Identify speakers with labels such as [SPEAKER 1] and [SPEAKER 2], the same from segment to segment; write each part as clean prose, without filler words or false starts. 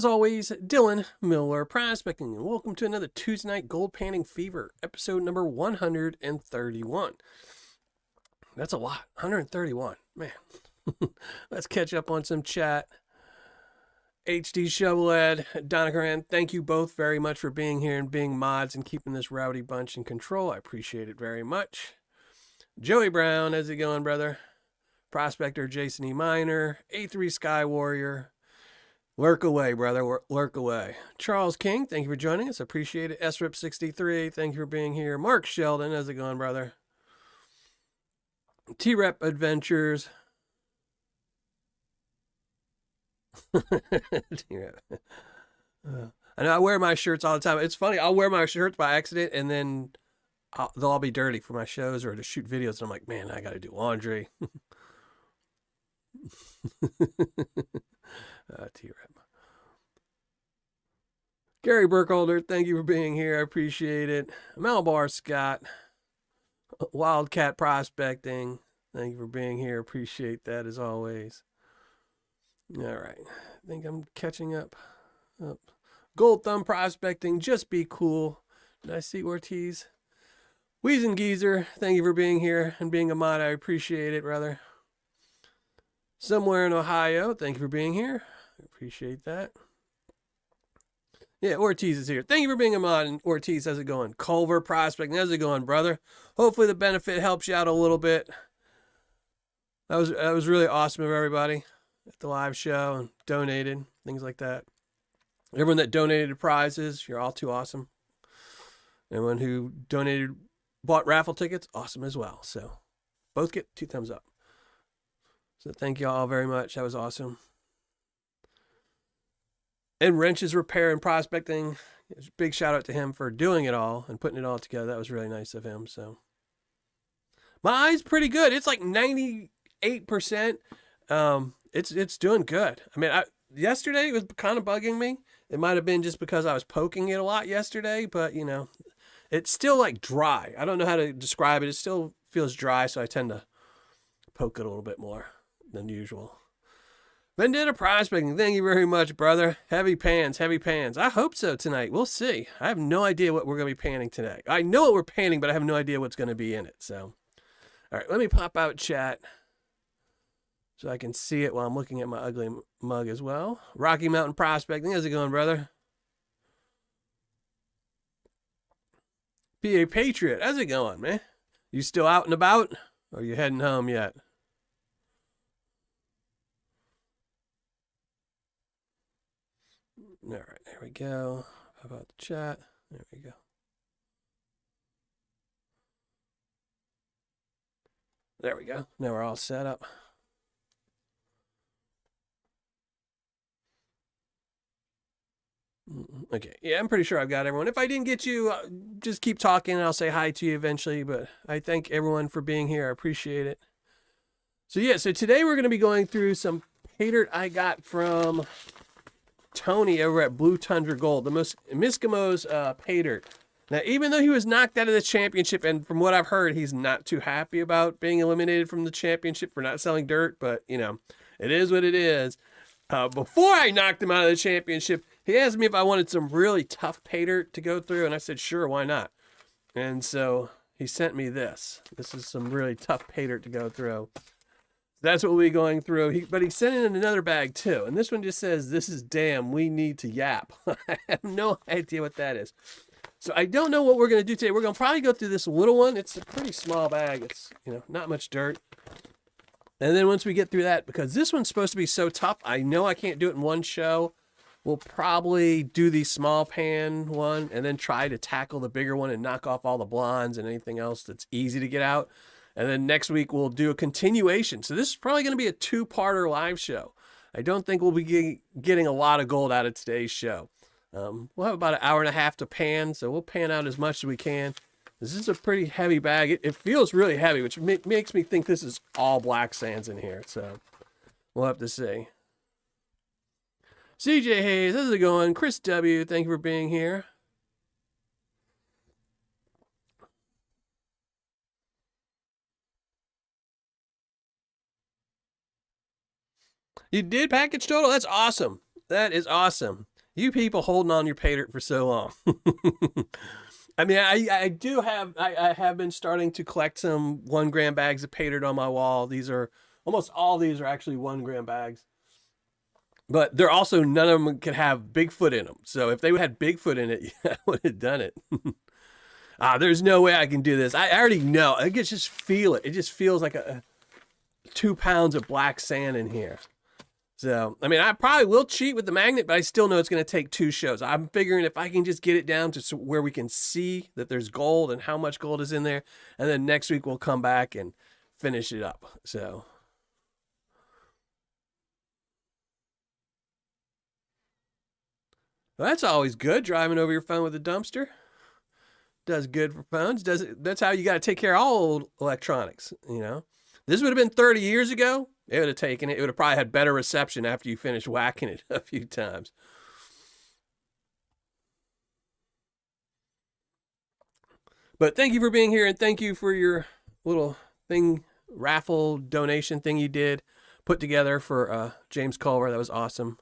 [SPEAKER 1] as always, Dylan Miller Prospecting, and welcome to another Tuesday Night Gold Panning Fever, episode number 131. That's a lot, 131, man. Let's catch up on some chat. HD Shovelhead, Donagan, thank you both very much for being here and being mods and keeping this rowdy bunch in control. I appreciate it very much. Joey Brown, how's it going, brother? Prospector Jason E. Minor, A3 Sky Warrior. Lurk away, brother. Lurk away. Charles King, thank you for joining us. Appreciate it. SRIP63, thank you for being here. Mark Sheldon, how's it going, brother? T-Rep Adventures. I know I wear my shirts all the time. It's funny. I'll wear my shirts by accident, and then they'll all be dirty for my shows or to shoot videos. And I'm like, man, I got to do laundry. T-Rep. Gary Burkholder, thank you for being here. I appreciate it. Malabar Scott, Wildcat Prospecting, thank you for being here. Appreciate that as always. All right, I think I'm catching up. Gold Thumb Prospecting, just be cool. Did I see Ortiz? Weezen Geezer, thank you for being here and being a mod. I appreciate it, brother. Somewhere in Ohio, thank you for being here. I appreciate that. Yeah, Ortiz is here. Thank you for being a mod. And Ortiz, how's it going? Culver Prospecting, how's it going, brother? Hopefully the benefit helps you out a little bit. That was really awesome of everybody at the live show and donated, things like that. Everyone that donated prizes, you're all too awesome. Everyone who bought raffle tickets, awesome as well. So both get 2 thumbs up. So thank you all very much. That was awesome. And Wrenches Repair and Prospecting, big shout out to him for doing it all and putting it all together. That was really nice of him. So my eye's pretty good. It's like 98%. It's doing good. I mean, yesterday it was kind of bugging me. It might have been just because I was poking it a lot yesterday, but you know, it's still like dry. I don't know how to describe it. It still feels dry, so I tend to poke it a little bit more than usual. Vendetta Prospecting, thank you very much, brother. Heavy pans, heavy pans. I hope so tonight. We'll see. I have no idea what we're going to be panning today. I know what we're panning, but I have no idea what's going to be in it. So, all right, let me pop out chat so I can see it while I'm looking at my ugly mug as well. Rocky Mountain Prospecting, how's it going, brother? PA Patriot, how's it going, man? You still out and about, or are you heading home yet? All right, there we go. How about the chat? There we go. There we go. Now we're all set up. Okay, yeah, I'm pretty sure I've got everyone. If I didn't get you, just keep talking and I'll say hi to you eventually. But I thank everyone for being here. I appreciate it. So yeah, so today we're going to be going through some Paydirt I got from Tony over at Blue Tundra Gold, the most Misskimoson Paydirt. Now, even though he was knocked out of the championship, and from what I've heard, he's not too happy about being eliminated from the championship for not selling dirt, but, you know, it is what it is. Before I knocked him out of the championship, he asked me if I wanted some really tough Paydirt to go through, and I said, sure, why not? And so he sent me this. This is some really tough Paydirt to go through. That's what we'll be going through. But he sent in another bag too. And this one just says, this is damn, we need to yap. I have no idea what that is. So I don't know what we're going to do today. We're going to probably go through this little one. It's a pretty small bag. It's, you know, not much dirt. And then once we get through that, because this one's supposed to be so tough, I know I can't do it in one show. We'll probably do the small pan one and then try to tackle the bigger one and knock off all the blondes and anything else that's easy to get out. And then next week we'll do a continuation. So this is probably going to be a 2-parter live show. I don't think we'll be getting a lot of gold out of today's show. We'll have about an hour and a half to pan, so we'll pan out as much as we can. This is a pretty heavy bag. It feels really heavy, which makes me think this is all black sands in here. So we'll have to see. CJ Hayes, how's it going? Chris W., thank you for being here. You did package total? That's awesome. That is awesome. You people holding on your Paydirt for so long. I mean, I have been starting to collect some 1 gram bags of Paydirt on my wall. These are almost all these are actually 1 gram bags, but they're also none of them can have Bigfoot in them. So if they had Bigfoot in it, yeah, I would have done it. There's no way I can do this. I already know. I can just feel it. It just feels like 2 pounds of black sand in here. So, I mean, I probably will cheat with the magnet, but I still know it's going to take 2 shows. I'm figuring if I can just get it down to where we can see that there's gold and how much gold is in there, and then next week we'll come back and finish it up. So, well, that's always good, driving over your phone with a dumpster. Does good for phones. That's how you got to take care of all old electronics, you know. This would have been 30 years ago. It would have taken it. It would have probably had better reception after you finished whacking it a few times. But thank you for being here, and thank you for your little thing, raffle donation thing you did put together for James Culver. That was awesome.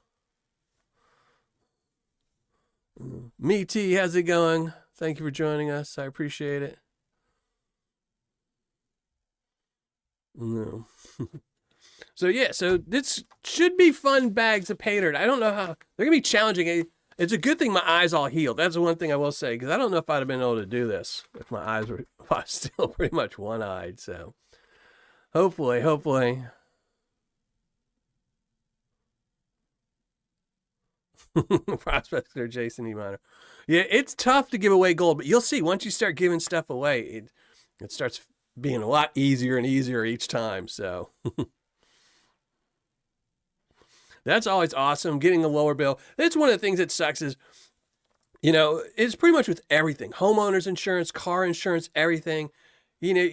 [SPEAKER 1] Me T, how's it going? Thank you for joining us. I appreciate it. No. So yeah, so this should be fun bags of Paydirt. I don't know how they're gonna be challenging. It's a good thing my eyes all healed. That's the one thing I will say, because I don't know if I'd have been able to do this if my eyes were if I was still pretty much one-eyed. So hopefully. Prospector Jason E. Minor. Yeah, it's tough to give away gold, but you'll see once you start giving stuff away, it starts being a lot easier and easier each time. So that's always awesome. Getting a lower bill. That's one of the things that sucks is, you know, it's pretty much with everything. Homeowners insurance, car insurance, everything. You know,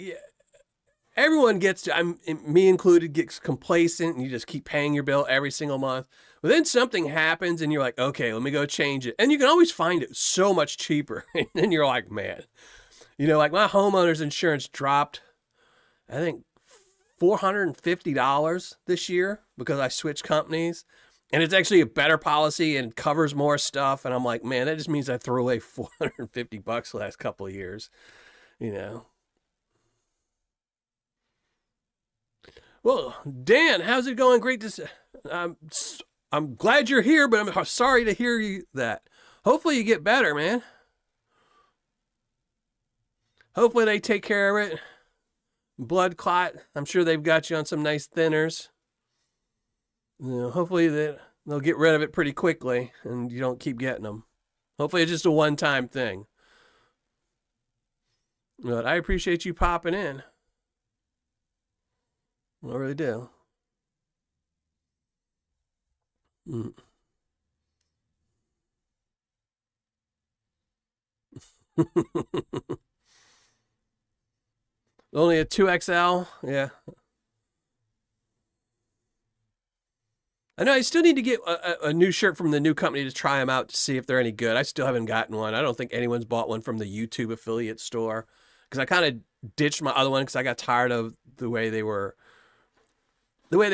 [SPEAKER 1] everyone gets to, me included, gets complacent and you just keep paying your bill every single month. But then something happens and you're like, okay, let me go change it. And you can always find it so much cheaper. And then you're like, man, you know, like my homeowner's insurance dropped, I think, $450 this year because I switched companies, and it's actually a better policy and covers more stuff. And I'm like, man, that just means I threw away $450 the last couple of years, you know. Well, Dan, how's it going? Great to see. I'm glad you're here, but I'm sorry to hear that. Hopefully you get better, man. Hopefully they take care of it. Blood clot. I'm sure they've got you on some nice thinners. You know, hopefully they'll get rid of it pretty quickly and you don't keep getting them. Hopefully it's just a one-time thing. But I appreciate you popping in. I really do. Only a 2XL? Yeah. I know I still need to get a new shirt from the new company to try them out to see if they're any good. I still haven't gotten one. I don't think anyone's bought one from the YouTube affiliate store because I kind of ditched my other one because I got tired of the way they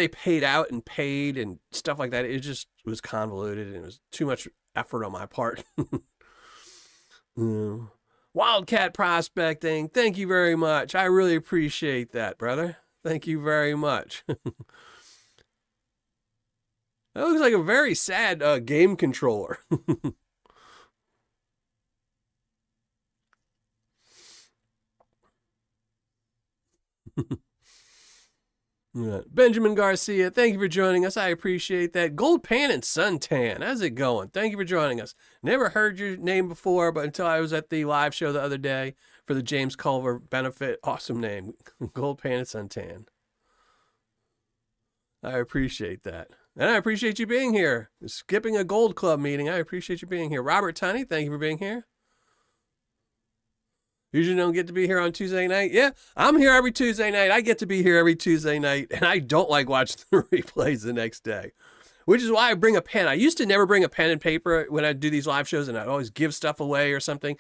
[SPEAKER 1] paid out and paid and stuff like that. It just was convoluted and it was too much effort on my part. Wildcat prospecting. Thank you very much. I really appreciate that, brother. Thank you very much. That looks like a very sad game controller. Benjamin Garcia, thank you for joining us. I appreciate that. Gold Pan and Suntan, how's it going? Thank you for joining us. Never heard your name before, but until I was at the live show the other day for the James Culver benefit. Awesome name. Gold Pan and Suntan. I appreciate that. And I appreciate you being here. Skipping a Gold Club meeting. I appreciate you being here. Robert Tunney, thank you for being here. Usually don't get to be here on Tuesday night. Yeah, I'm here every Tuesday night. I get to be here every Tuesday night, and I don't like watching the replays the next day, which is why I bring a pen. I used to never bring a pen and paper when I do these live shows, and I'd always give stuff away or something,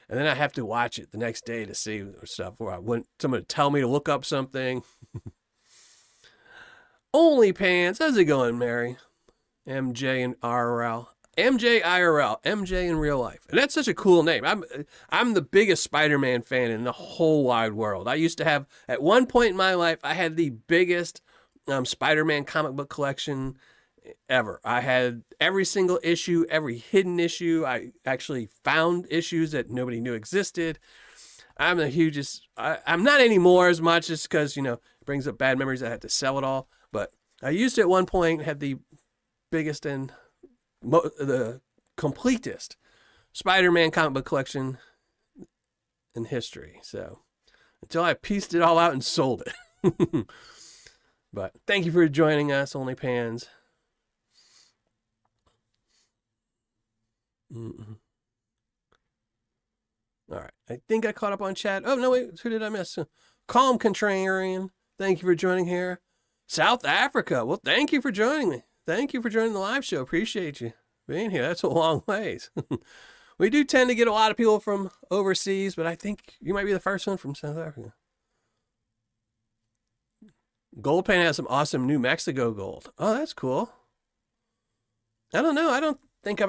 [SPEAKER 1] and then I have to watch it the next day to see stuff, or I want someone to tell me to look up something. Only Pants. How's it going, Mary? MJ and RL. MJ IRL, MJ in real life. And that's such a cool name. I'm the biggest Spider-Man fan in the whole wide world. I used to have, at one point in my life, I had the biggest Spider-Man comic book collection ever. I had every single issue, every hidden issue. I actually found issues that nobody knew existed. I'm the hugest. I'm not anymore as much, just because, it brings up bad memories. I had to sell it all. But I used to at one point have the biggest and the completest Spider-Man comic book collection in history. So until I pieced it all out and sold it. But thank you for joining us, OnlyPans. Mm-mm. All right. I think I caught up on chat. Oh, no, wait. Who did I miss? Calm Contrarian. Thank you for joining here. South Africa. Well, thank you for joining me. Thank you for joining the live show. Appreciate you being here. That's a long ways. We do tend to get a lot of people from overseas, but I think you might be the first one from South Africa. Gold Pan has some awesome New Mexico gold. Oh, that's cool. I don't know. I don't think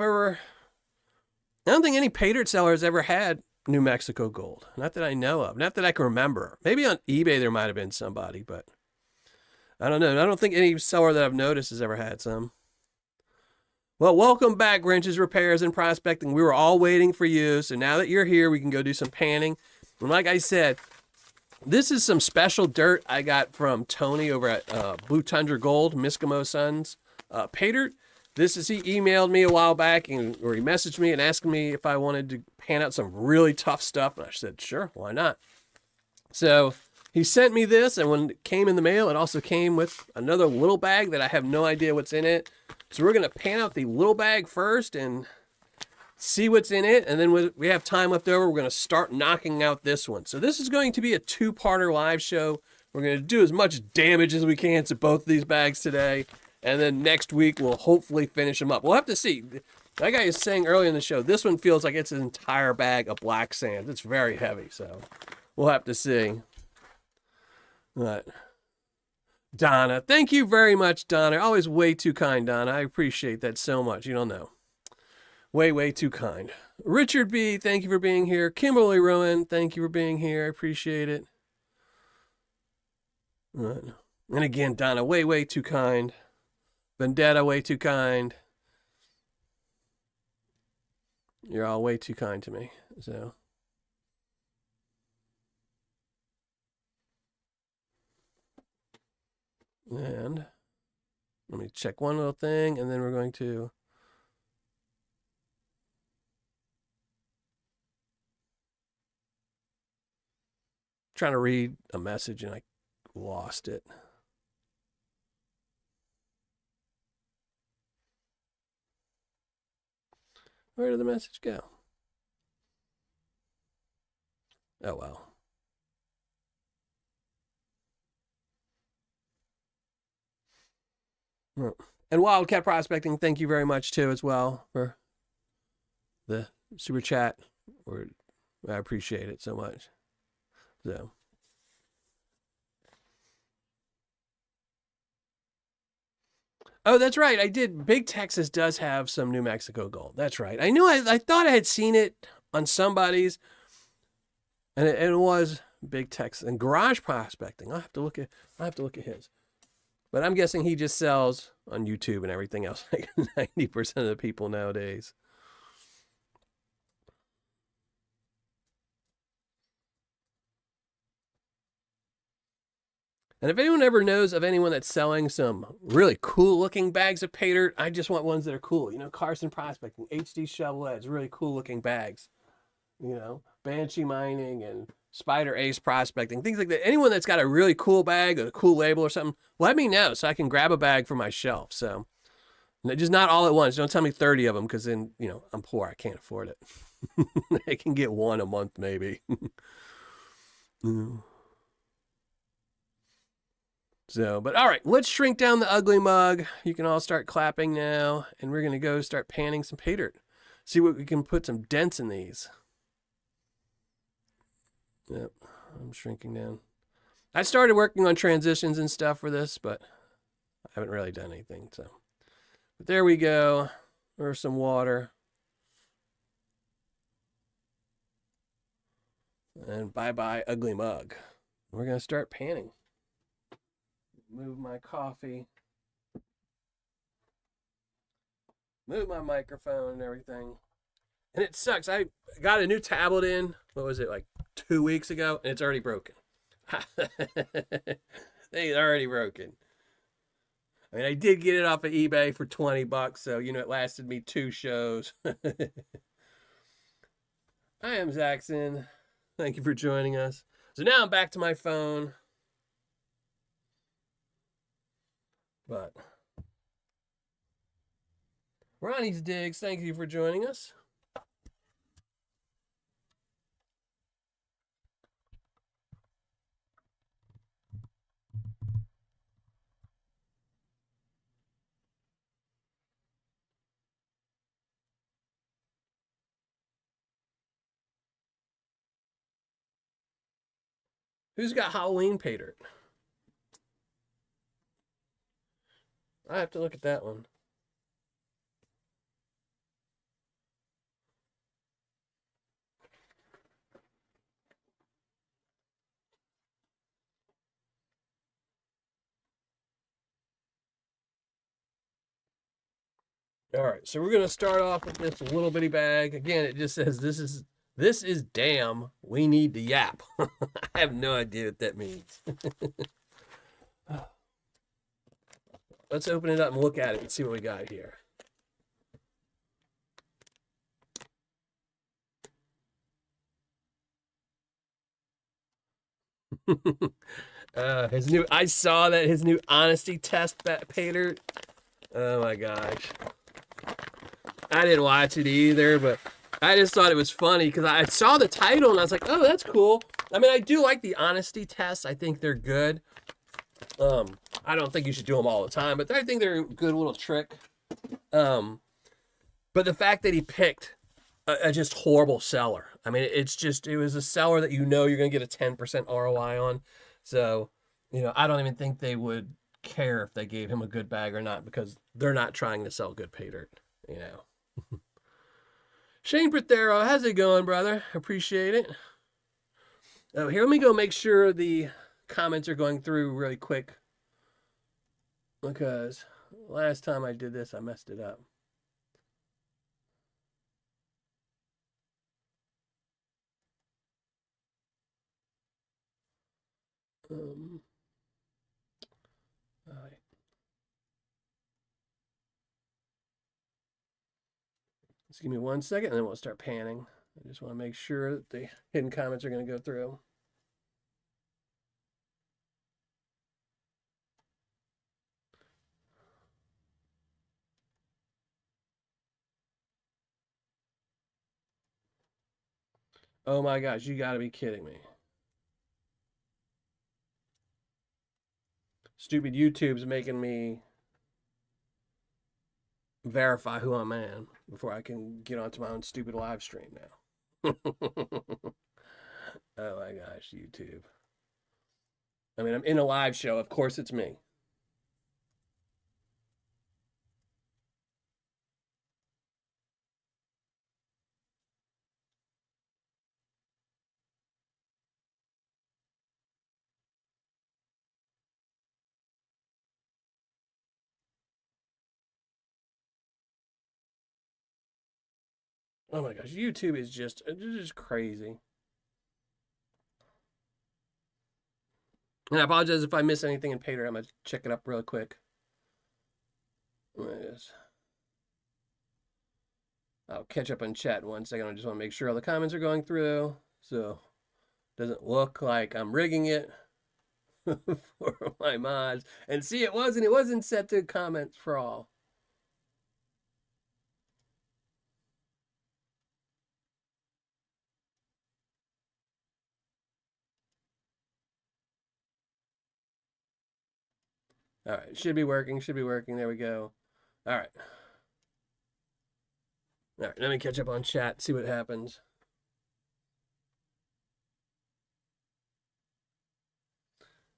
[SPEAKER 1] any Paydirt seller has ever had New Mexico gold. Not that I know of. Not that I can remember. Maybe on eBay there might have been somebody, but I don't know. I don't think any seller that I've noticed has ever had some. Well, welcome back, Wrenches, Repairs, and Prospecting. We were all waiting for you. So now that you're here, we can go do some panning. And like I said, this is some special dirt I got from Tony over at Blue Tundra Gold, Misskimoson's Paydirt. He emailed me a while back, or he messaged me and asked me if I wanted to pan out some really tough stuff. And I said, sure, why not? So he sent me this, and when it came in the mail, it also came with another little bag that I have no idea what's in it. So we're going to pan out the little bag first and see what's in it. And then we have time left over, we're going to start knocking out this one. So this is going to be a two-parter live show. We're going to do as much damage as we can to both of these bags today. And then next week, we'll hopefully finish them up. We'll have to see. That guy is saying earlier in the show, this one feels like it's an entire bag of black sand. It's very heavy, so we'll have to see. But Donna, thank you very much, Donna. Always way too kind, Donna. I appreciate that so much. You don't know. Way, way too kind. Richard B., thank you for being here. Kimberly Rowan, thank you for being here. I appreciate it. And again, Donna, way, way too kind. Vendetta, way too kind. You're all way too kind to me. So. And let me check one little thing, and then we're going to trying to read a message and I lost it. Where did the message go? Oh, well. And Wildcat Prospecting, thank you very much, too, as well, for the super chat. I appreciate it so much. So. Oh, that's right. I did. Big Texas does have some New Mexico gold. That's right. I knew. I thought I had seen it on somebody's, and it was Big Texas and Garage Prospecting. I'll have to look at his. But I'm guessing he just sells on YouTube and everything else, like 90% of the people nowadays. And if anyone ever knows of anyone that's selling some really cool looking bags of Paydirt, I just want ones that are cool. Carson Prospecting, HD Shovelheads, really cool looking bags. Banshee Mining and Spider Ace Prospecting, things like that. Anyone that's got a really cool bag or a cool label or something, let me know so I can grab a bag for my shelf. So, just not all at once. Don't tell me 30 of them, because then, I'm poor. I can't afford it. I can get one a month maybe. So, but all right, let's shrink down the ugly mug. You can all start clapping now, and we're going to go start panning some Paydirt. See what we can put some dents in these. Yep, I'm shrinking down. I started working on transitions and stuff for this, but I haven't really done anything. So, but there we go. or some water. And bye-bye, ugly mug. We're going to start panning. Move my coffee. Move my microphone and everything. And it sucks. I got a new tablet in, what was it, like 2 weeks ago, and it's already broken. Thing's already broken. I mean, I did get it off of eBay for $20, so, you know, it lasted me 2 shows. I am Zaxxon. Thank you for joining us. So now I'm back to my phone. But Ronnie's Digs, thank you for joining us. Who's got Halloween Paydirt? I have to look at that one. All right, so we're gonna start off with this little bitty bag. Again, it just says this is damn. We need to yap. I have no idea what that means. Let's open it up and look at it and see what we got here. I saw that his new honesty test Paydirt. Oh my gosh. I didn't watch it either, but I just thought it was funny because I saw the title and I was like, oh, that's cool. I mean, I do like the honesty tests. I think they're good. I don't think you should do them all the time, but I think they're a good little trick. But the fact that he picked a just horrible seller. I mean, it was a seller that you know you're going to get a 10% ROI on. So, you know, I don't even think they would care if they gave him a good bag or not because they're not trying to sell good Paydirt, you know. Shane Brithero, how's it going, brother? Appreciate it. Oh, here, let me go make sure the comments are going through really quick because last time I did this, I messed it up. All right. Just give me 1 second and then we'll start panning. I just want to make sure that the hidden comments are going to go through. Oh my gosh, you got to be kidding me. Stupid YouTube's making me verify who I'm in before I can get onto my own stupid live stream now. Oh my gosh, YouTube. I mean, I'm in a live show. Of course it's me. Oh my gosh, YouTube is just crazy. And I apologize if I miss anything in Paydirt. I'm going to check it up real quick. I'll catch up on chat in 1 second. I just want to make sure all the comments are going through. So it doesn't look like I'm rigging it for my mods. And see, it wasn't set to comments for all. All right, should be working. There we go. All right. All right, let me catch up on chat, see what happens.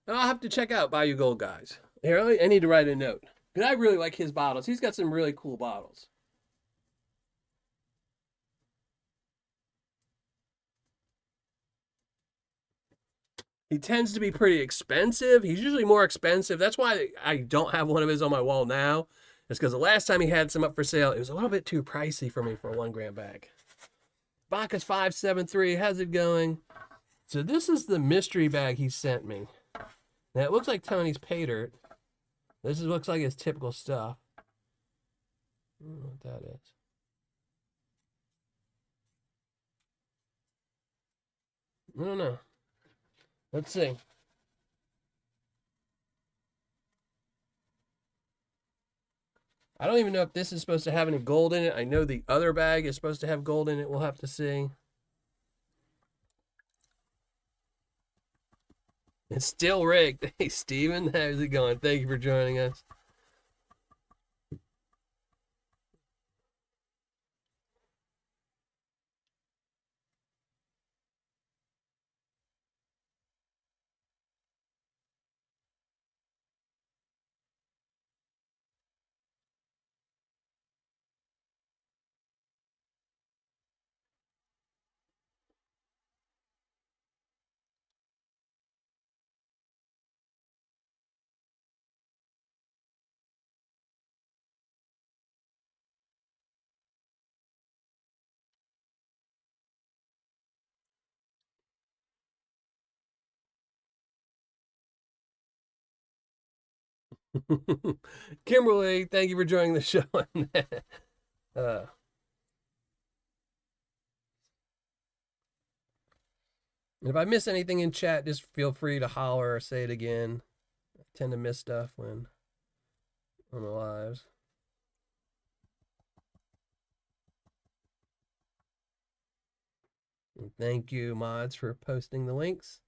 [SPEAKER 1] I'll have to check out Bayou Gold Guys. Here, I need to write a note. Because I really like his bottles. He's got some really cool bottles. He tends to be pretty expensive. He's usually more expensive. That's why I don't have one of his on my wall now. It's because the last time he had some up for sale, it was a little bit too pricey for me for a 1 gram bag. Bacchus 573, how's it going? So this is the mystery bag he sent me. Now it looks like Tony's Paydirt. This looks like his typical stuff. I don't know what that is. I don't know. Let's see. I don't even know if this is supposed to have any gold in it. I know the other bag is supposed to have gold in it. We'll have to see. It's still rigged. Hey, Steven, how's it going? Thank you for joining us. Kimberly, thank you for joining the show. uh, if I miss anything in chat, just feel free to holler or say it again. I tend to miss stuff when on the lives. And thank you, mods, for posting the links.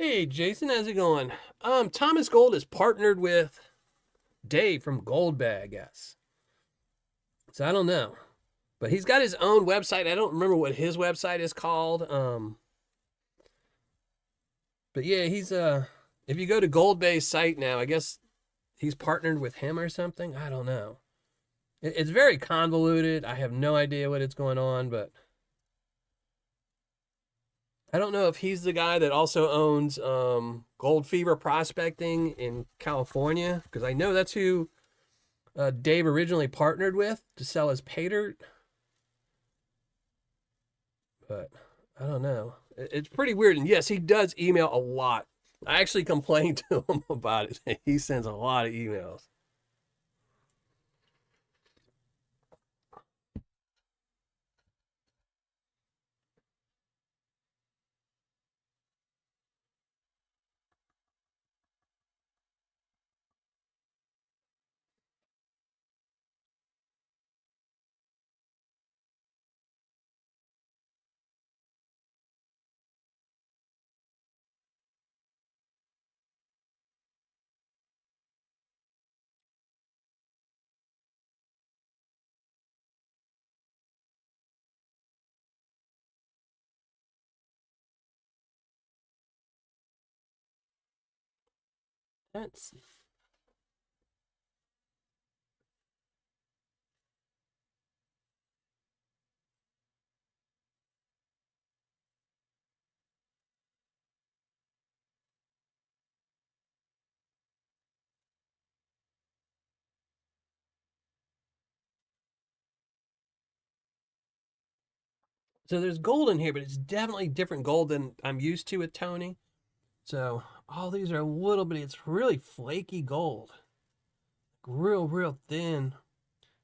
[SPEAKER 1] Hey, Jason, how's it going? Thomas Gold is partnered with Dave from Goldbag, I guess. So I don't know. But he's got his own website. I don't remember what his website is called. But yeah, he's if you go to Goldbay's site now, I guess he's partnered with him or something. I don't know. It's very convoluted. I have no idea what it's going on, but I don't know if he's the guy that also owns Gold Fever Prospecting in California, because I know that's who Dave originally partnered with to sell his Paydirt. But I don't know. It's pretty weird. And yes, he does email a lot. I actually complained to him about it. He sends a lot of emails. That's so there's gold in here, but it's definitely different gold than I'm used to with Tony. So all these are a little bit, it's really flaky gold. Real thin.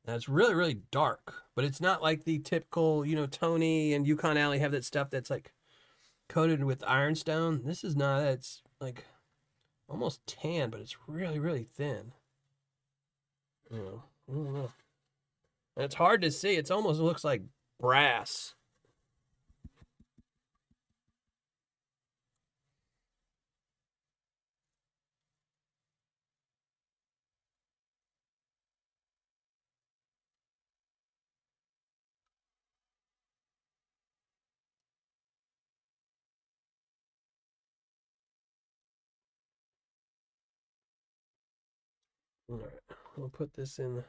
[SPEAKER 1] And it's really dark. But it's not like the typical, Tony and Yukon Alley have that stuff that's like coated with ironstone. This is not, it's like almost tan, but it's really thin. I don't know. And it's hard to see. It almost looks like brass. All right, we'll put this in the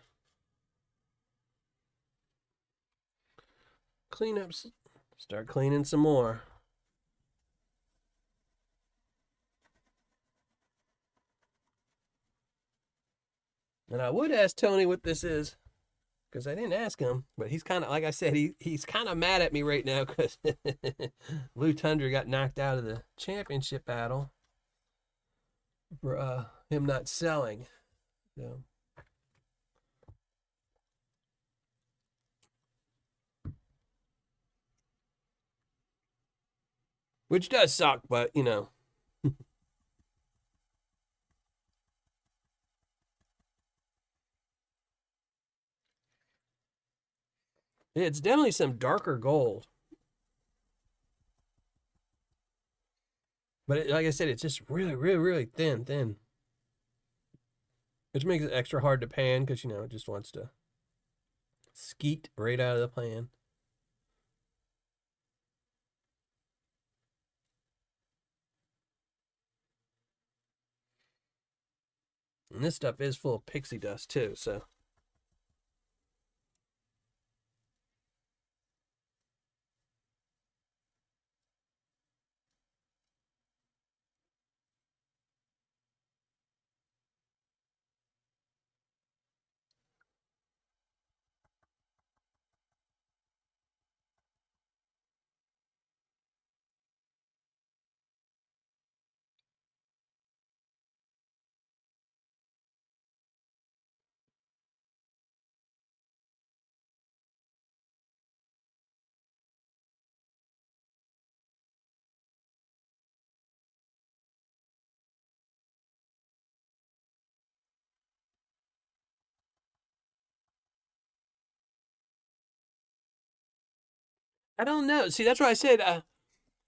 [SPEAKER 1] cleanups. Start cleaning some more. And I would ask Tony what this is, because I didn't ask him. But he's kind of, like I said, he's kind of mad at me right now because Blue Tundra got knocked out of the championship battle for him not selling. So. Which does suck, but you know. It's definitely some darker gold. But like I said, it's just really, really, really thin. Which makes it extra hard to pan because, you know, it just wants to skeet right out of the pan. And this stuff is full of pixie dust too, so. I don't know. See, that's what I said.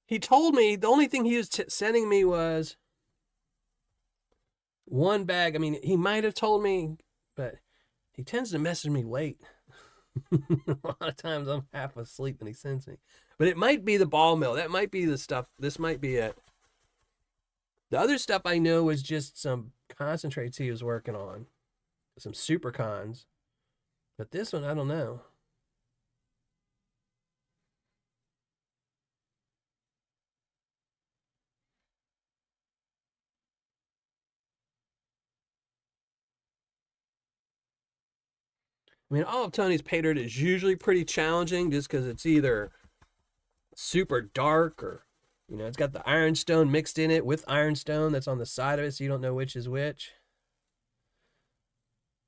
[SPEAKER 1] He told me the only thing he was sending me was one bag. I mean, he might have told me, but he tends to message me late. A lot of times I'm half asleep and he sends me. But it might be the ball mill. That might be the stuff. This might be it. The other stuff I know was just some concentrates he was working on. Some super cons. But this one, I don't know. I mean, all of Tony's Paydirt is usually pretty challenging just because it's either super dark or, you know, it's got the ironstone mixed in it with ironstone that's on the side of it, so you don't know which is which.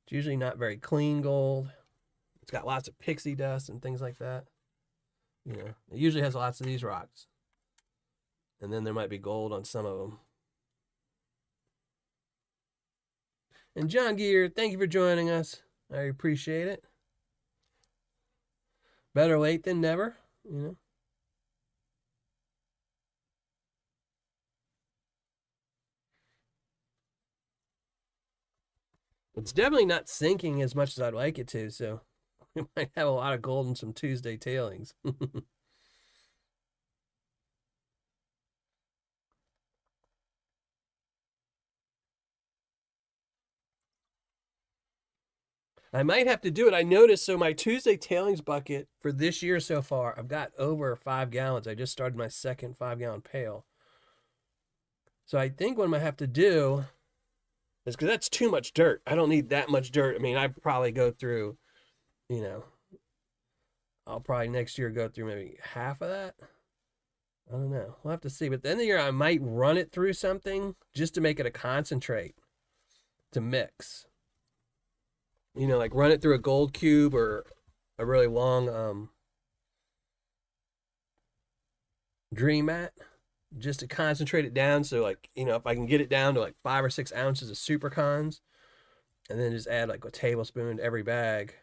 [SPEAKER 1] It's usually not very clean gold. It's got lots of pixie dust and things like that. You know, it usually has lots of these rocks. And then there might be gold on some of them. And John Gear, thank you for joining us. I appreciate it. Better late than never, you know. It's definitely not sinking as much as I'd like it to, so we might have a lot of gold in some Tuesday tailings. I might have to do it. I noticed, so my Tuesday tailings bucket for this year so far, I've got over 5 gallons. I just started my second 5-gallon pail. So I think what I might have to do is, because that's too much dirt. I don't need that much dirt. I mean, I probably go through, you know, I'll probably next year go through maybe half of that. I don't know. We'll have to see. But at the end of the year, I might run it through something just to make it a concentrate to mix. You know, like run it through a gold cube or a really long dream mat just to concentrate it down. So, like, you know, if I can get it down to like 5 or 6 ounces of super cons and then just add like a tablespoon to every bag.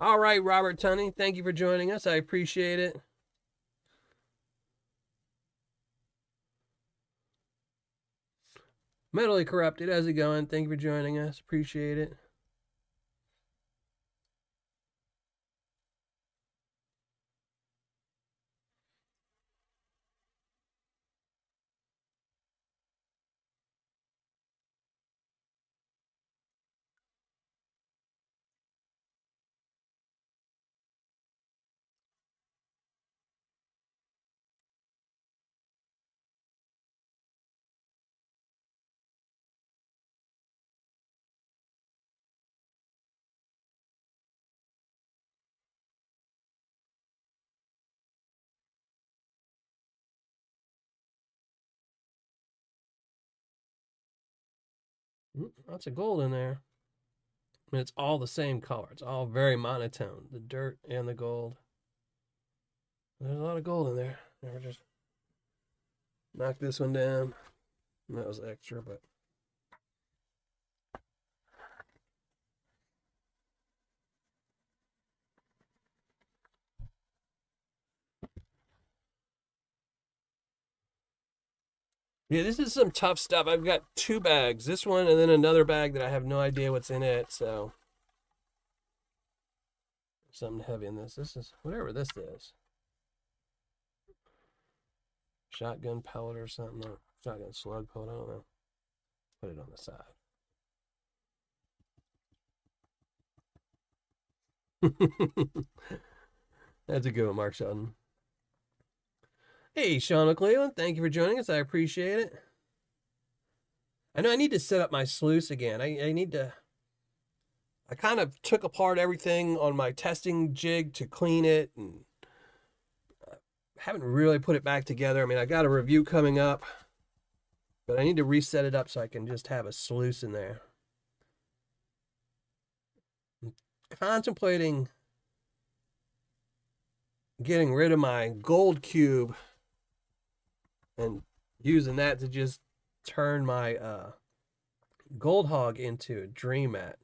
[SPEAKER 1] All right, Robert Tunney, thank you for joining us. I appreciate it. Mentally Corrupted, how's it going? Thank you for joining us. Appreciate it. Lots of gold in there. I mean, it's all the same color. It's all very monotone. The dirt and the gold. There's a lot of gold in there. Never just knock this one down. That was extra, but yeah, this is some tough stuff. I've got two bags. This one and then another bag that I have no idea what's in it. So something heavy in this. This is whatever this is. Shotgun pellet or something. No, shotgun slug pellet. I don't know. Put it on the side. That's a good one, Mark Shelton. Hey, Sean McClellan, thank you for joining us. I appreciate it. I know I need to set up my sluice again. I need to. I kind of took apart everything on my testing jig to clean it and haven't really put it back together. I mean, I got a review coming up, but I need to reset it up so I can just have a sluice in there. I'm contemplating getting rid of my gold cube and using that to just turn my gold hog into a dream mat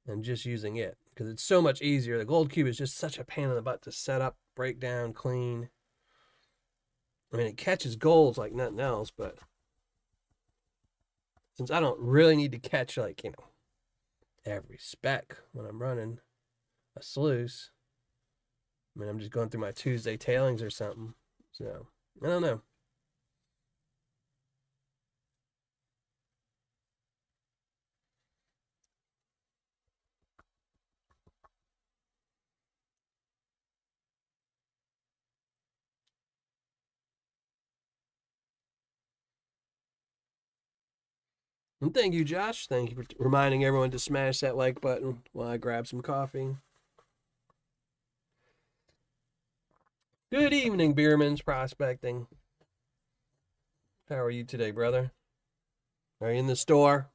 [SPEAKER 1] and just using it because it's so much easier. The gold cube is just such a pain in the butt to set up, break down, clean. I mean, it catches golds like nothing else, but since I don't really need to catch like, every speck when I'm running a sluice, I mean, I'm just going through my Tuesday tailings or something. So, I don't know. And thank you, Josh. Thank you for reminding everyone to smash that like button while I grab some coffee. Good evening, Beerman's Prospecting. How are you today, brother? Are you in the store?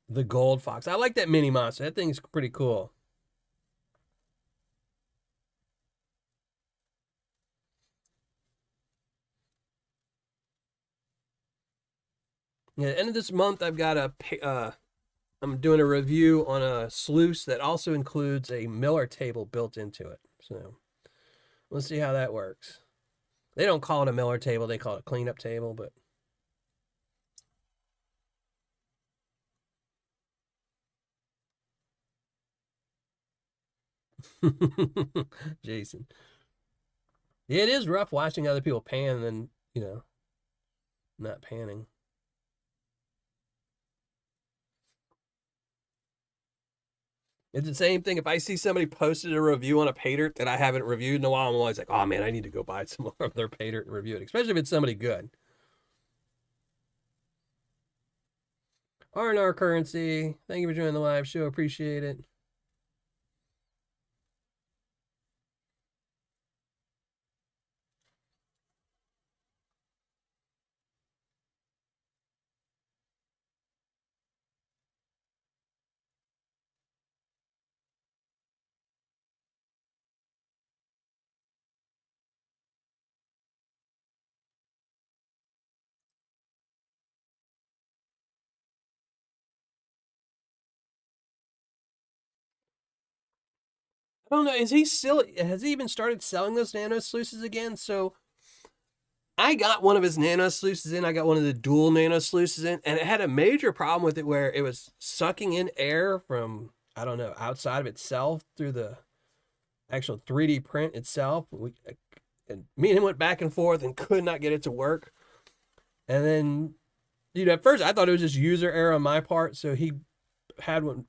[SPEAKER 1] The Gold Fox. I like that mini monster. That thing's pretty cool. Yeah, at the end of this month, I've got I'm doing a review on a sluice that also includes a Miller table built into it. So let's see how that works. They don't call it a Miller table; they call it a cleanup table. But Jason, yeah, it is rough watching other people pan and then not panning. It's the same thing. If I see somebody posted a review on a Paydirt that I haven't reviewed in a while, I'm always like, oh man, I need to go buy some more of their Paydirt and review it, especially if it's somebody good. R&R Currency, thank you for joining the live show. Appreciate it. I don't know. Has he even started selling those nano sluices again? So I got one of his nano sluices in. I got one of the dual nano sluices in, and it had a major problem with it where it was sucking in air from, I don't know, outside of itself through the actual 3D print itself. And me and him went back and forth and could not get it to work. And then, at first I thought it was just user error on my part. So he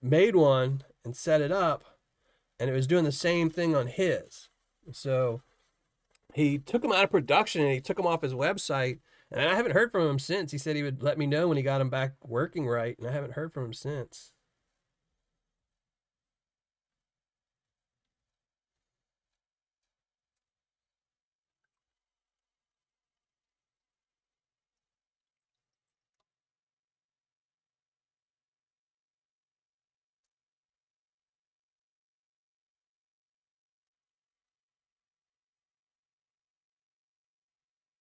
[SPEAKER 1] made one and set it up, and it was doing the same thing on his. So he took them out of production and he took them off his website. And I haven't heard from him since. He said he would let me know when he got them back working right, and I haven't heard from him since.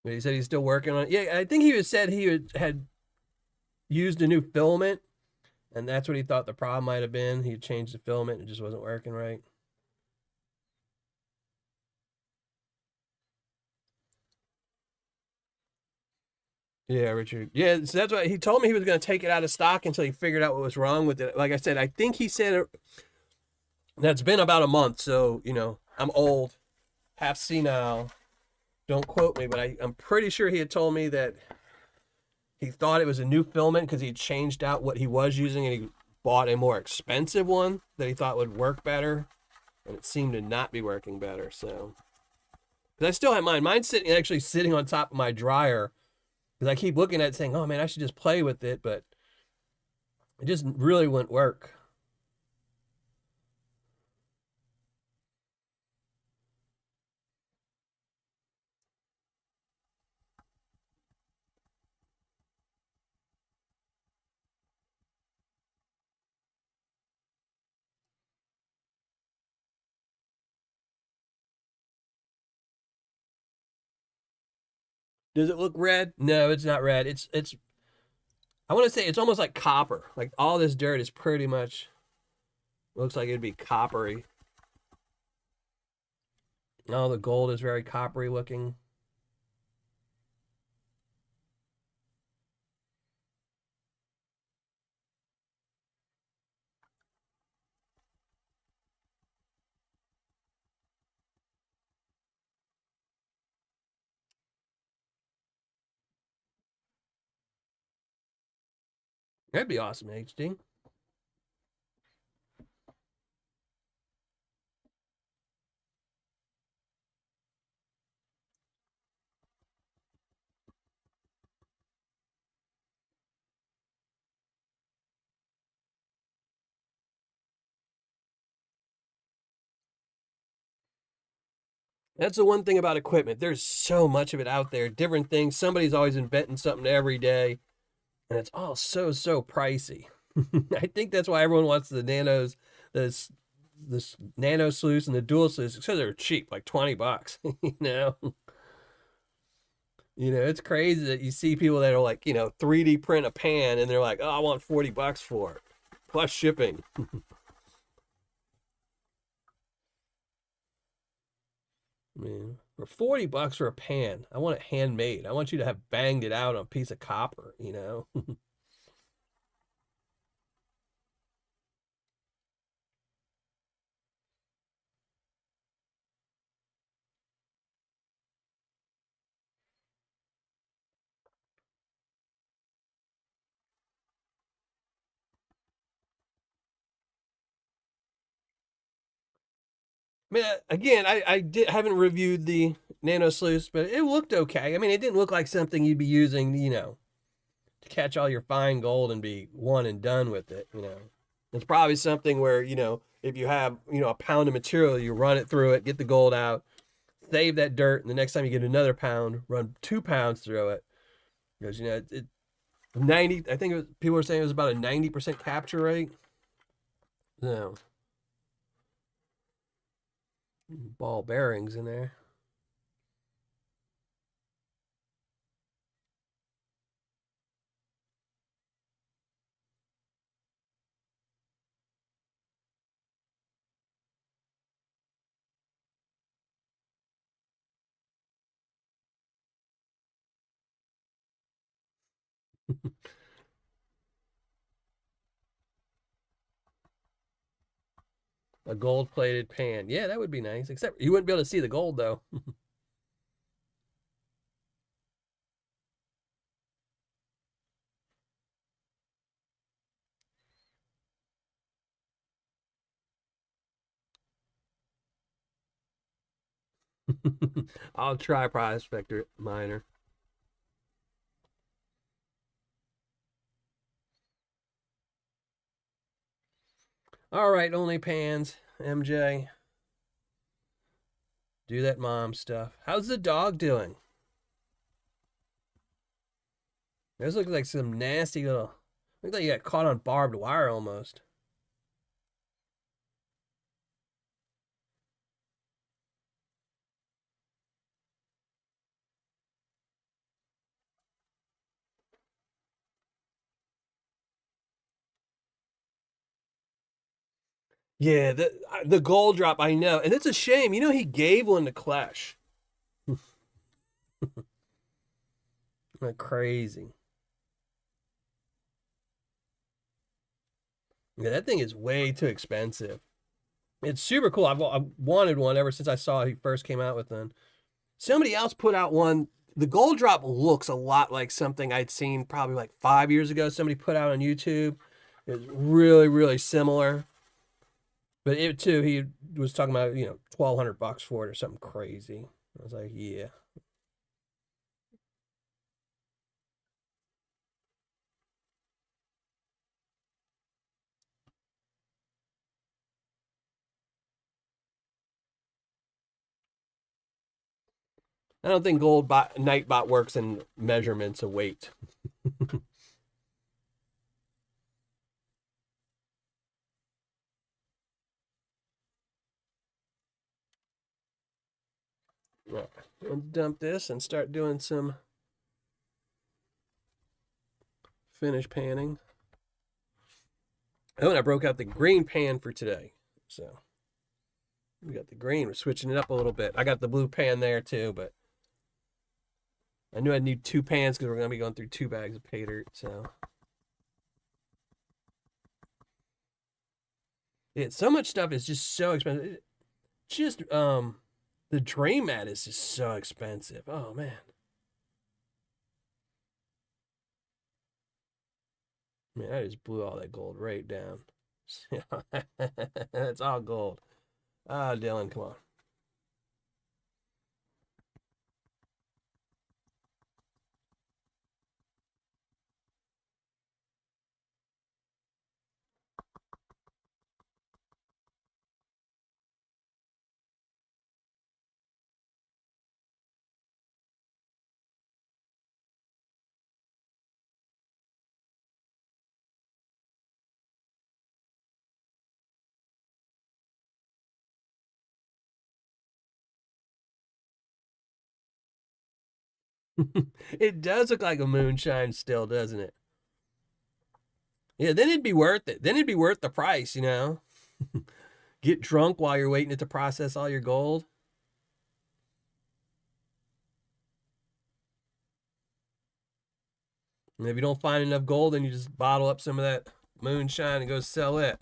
[SPEAKER 1] But he said he's still working on it. Yeah, I think said had used a new filament, and that's what he thought the problem might have been. He changed the filament, and it just wasn't working right. Yeah, Richard. Yeah, so that's why he told me he was going to take it out of stock until he figured out what was wrong with it. Like I said, I think he said that's been about a month. So, I'm old, half senile. Don't quote me, but I'm pretty sure he had told me that he thought it was a new filament because he changed out what he was using and he bought a more expensive one that he thought would work better. And it seemed to not be working better. So, because I still have mine. Mine's actually sitting on top of my dryer because I keep looking at it saying, oh man, I should just play with it, but it just really wouldn't work. Does it look red? No, it's not red. It's I want to say it's almost like copper. Like all this dirt is pretty much looks like it'd be coppery. All the gold is very coppery looking. That'd be awesome, HD. That's the one thing about equipment. There's so much of it out there, different things. Somebody's always inventing something every day, and it's all so pricey. I think that's why everyone wants the nanos, this this nano sluice and the dual sluice because they're cheap, like $20. It's crazy that you see people that are like, 3D print a pan and they're like, oh, I want $40 for it, plus shipping. Man, for $40 for a pan, I want it handmade. I want you to have banged it out on a piece of copper. I mean, again, haven't reviewed the nano sluice, but it looked okay. I mean, it didn't look like something you'd be using, to catch all your fine gold and be one and done with it. It's probably something where, if you have, a pound of material, you run it through it, get the gold out, save that dirt, and the next time you get another pound, run 2 pounds through it. Because, 90, I think people were saying it was about a 90% capture rate. No, ball bearings in there. A gold-plated pan. Yeah, that would be nice. Except you wouldn't be able to see the gold though. I'll try Prospector Minor. All right, only pans. MJ, do that mom stuff. How's the dog doing? Those look like some nasty little. Look like you got caught on barbed wire almost. Yeah, the gold drop. I know, and it's a shame. You know, he gave one to Clash. Like crazy. Yeah, that thing is way too expensive. It's super cool. I've wanted one ever since I saw he first came out with one. Somebody else put out one. The gold drop looks a lot like something I'd seen probably like 5 years ago. Somebody put out on YouTube. It's really, really similar. But it too, he was talking about, 1,200 bucks for it or something crazy. I was like, yeah. I don't think Nightbot works in measurements of weight. Right. Let's dump this and start doing some finish panning. Oh, and I broke out the green pan for today. So we got the green. We're switching it up a little bit. I got the blue pan there too, but I knew I'd need two pans because we're going to be going through 2 bags of Paydirt. So yeah, so much stuff is just so expensive. Just the drain mat is just so expensive. Oh man. Man, I just blew all that gold right down. That's all gold. Ah, Dylan, come on. It does look like a moonshine still, doesn't it? Yeah, then it'd be worth it. Then it'd be worth the price. Get drunk while you're waiting to process all your gold. And if you don't find enough gold, then you just bottle up some of that moonshine and go sell it.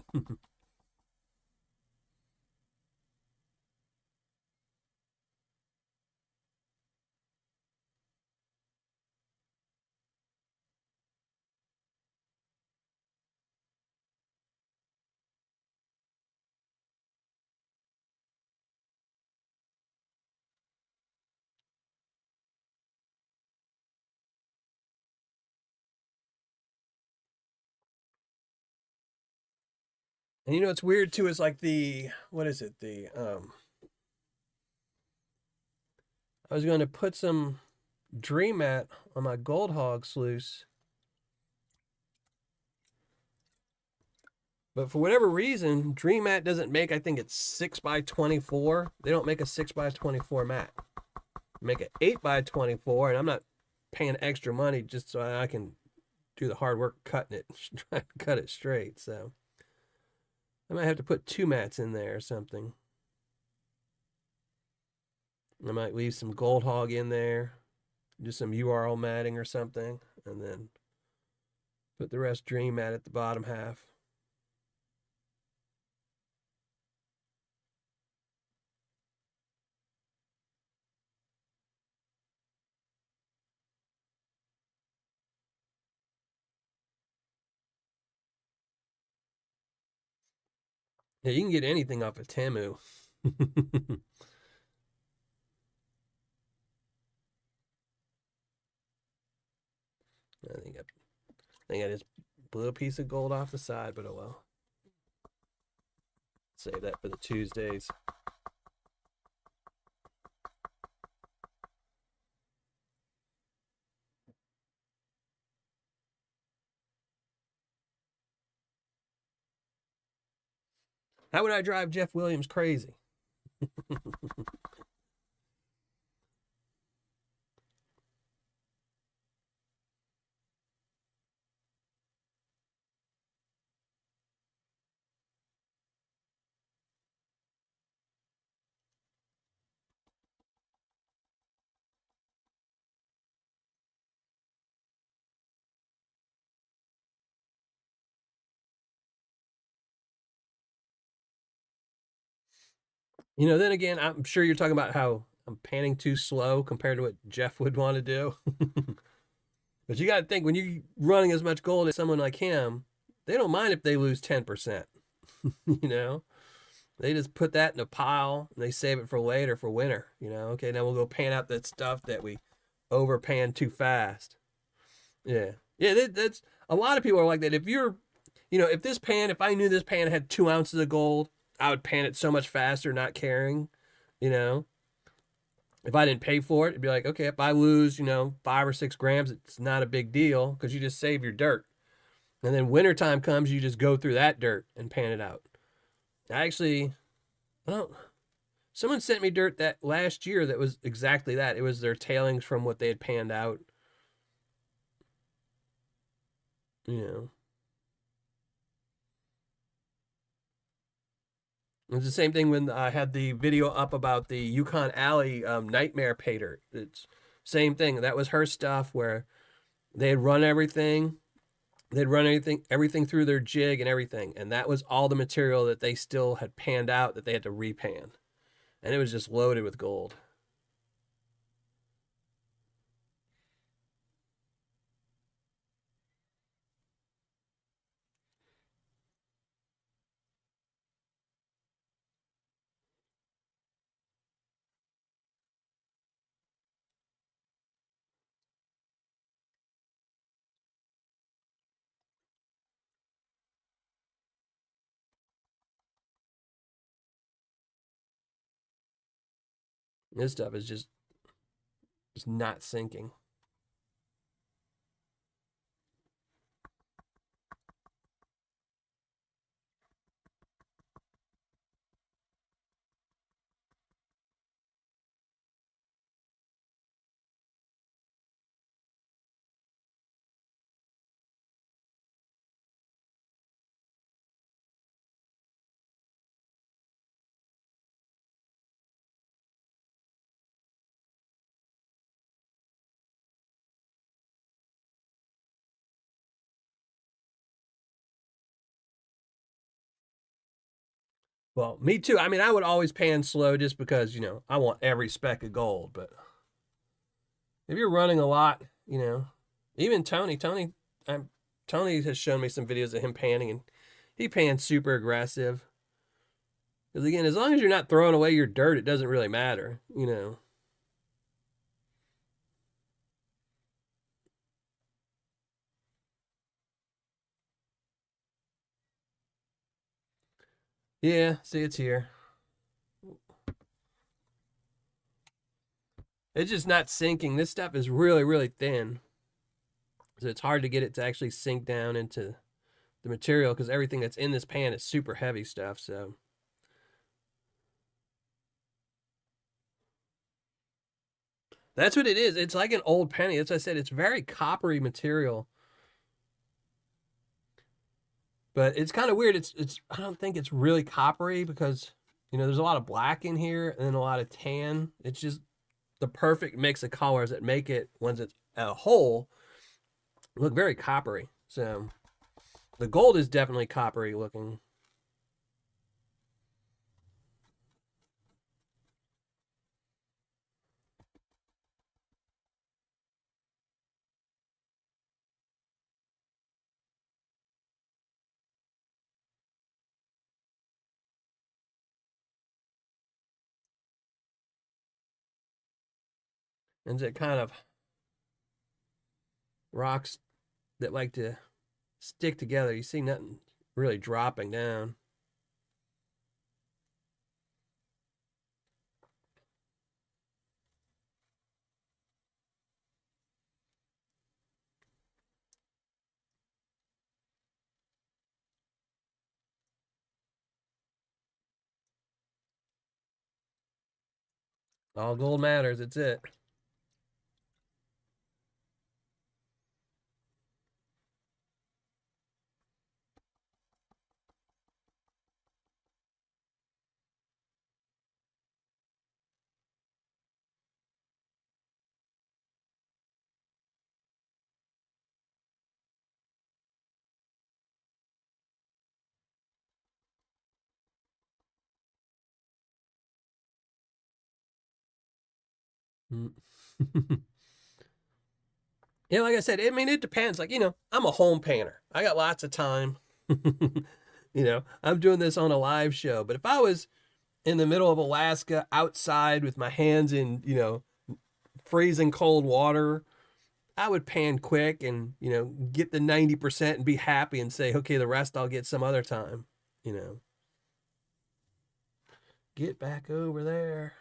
[SPEAKER 1] And what's weird too is like the what is it? I was going to put some dream mat on my gold hog sluice, but for whatever reason, Dream Mat doesn't make. I think it's 6x24. They don't make a 6x24 mat. Make it 8x24, and I'm not paying extra money just so I can do the hard work cutting it, trying to cut it straight. So I might have to put 2 mats in there or something. I might leave some gold hog in there, do some URL matting or something, and then Put the rest Dream Mat at the bottom half. Yeah, you can get anything off of Temu. I think I just blew a piece of gold off the side, but oh well. Save that for the Tuesdays. How would I drive Jeff Williams crazy? Then again, I'm sure you're talking about how I'm panning too slow compared to what Jeff would want to do. But you got to think when you're running as much gold as someone like him, they don't mind if they lose 10%. you know, they just put that in a pile and they save it for later for winter. Okay, now we'll go pan out that stuff that we overpan too fast. Yeah, yeah, that's a lot of people are like that. If I knew this pan had 2 ounces of gold, I would pan it so much faster, not caring. You know, if I didn't pay for it, it'd be like, okay, if I lose, 5 or 6 grams, it's not a big deal because you just save your dirt. And then wintertime comes, you just go through that dirt and pan it out. Actually, I don't. Someone sent me dirt that last year that was exactly that. It was their tailings from what they had panned out. You know, it's the same thing when I had the video up about the Yukon Alley Nightmare Paydirt. It's same thing. That was her stuff where they had run everything. They'd run everything through their jig and everything, and that was all the material that they still had panned out that they had to repan, and it was just loaded with gold. This stuff is just not sinking. Well, me too. I mean, I would always pan slow just because I want every speck of gold. But if you're running a lot, even Tony has shown me some videos of him panning, and he pans super aggressive. Because again, as long as you're not throwing away your dirt, it doesn't really matter. Yeah, see, it's here. It's just not sinking. This stuff is really, really thin. So it's hard to get it to actually sink down into the material because everything that's in this pan is super heavy stuff. So that's what it is. It's like an old penny. As I said, it's very coppery material. But it's kind of weird. It's I don't think it's really coppery because there's a lot of black in here and then a lot of tan. It's just the perfect mix of colors that make it, once it's a whole, look very coppery. So the gold is definitely coppery looking. And it kind of rocks that like to stick together. You see nothing really dropping down. All gold matters. It's it. Mm. Yeah, like I said, I mean, it depends. Like, I'm a home painter. I got lots of time. I'm doing this on a live show. But if I was in the middle of Alaska outside with my hands in, freezing cold water, I would pan quick and, get the 90% and be happy and say, okay, the rest I'll get some other time, you know. Get back over there.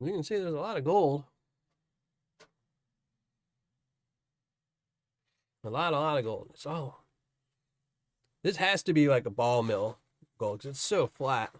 [SPEAKER 1] You can see there's a lot of gold. A lot of gold. It's all. This has to be like a ball mill gold because it's so flat.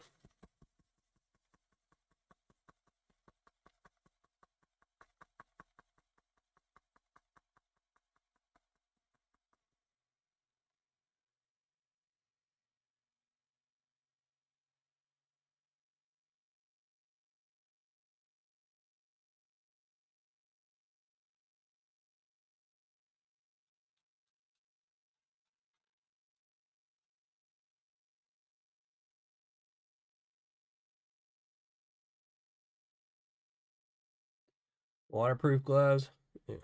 [SPEAKER 1] Waterproof gloves. Yeah.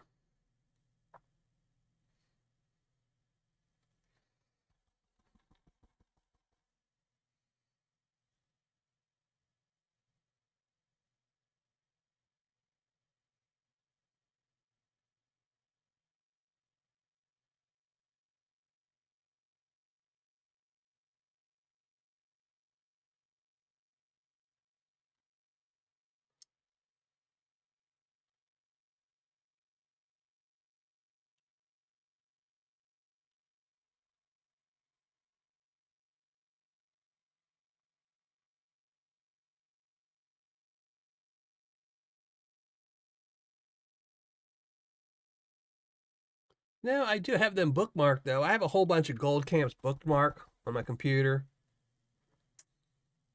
[SPEAKER 1] No, I do have them bookmarked though. I have a whole bunch of gold camps bookmarked on my computer,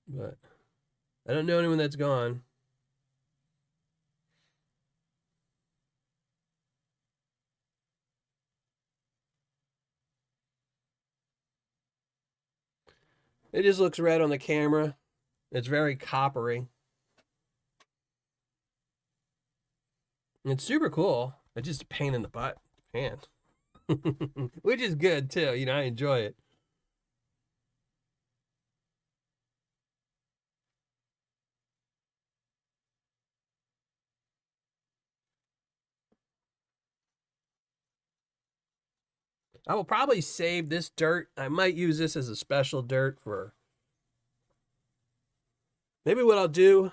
[SPEAKER 1] but I don't know anyone that's gone. It just looks red on the camera. It's very coppery. It's super cool. It's just a pain in the butt. Man. Which is good too. I enjoy it. I will probably save this dirt. I might use this as a special dirt for maybe what I'll do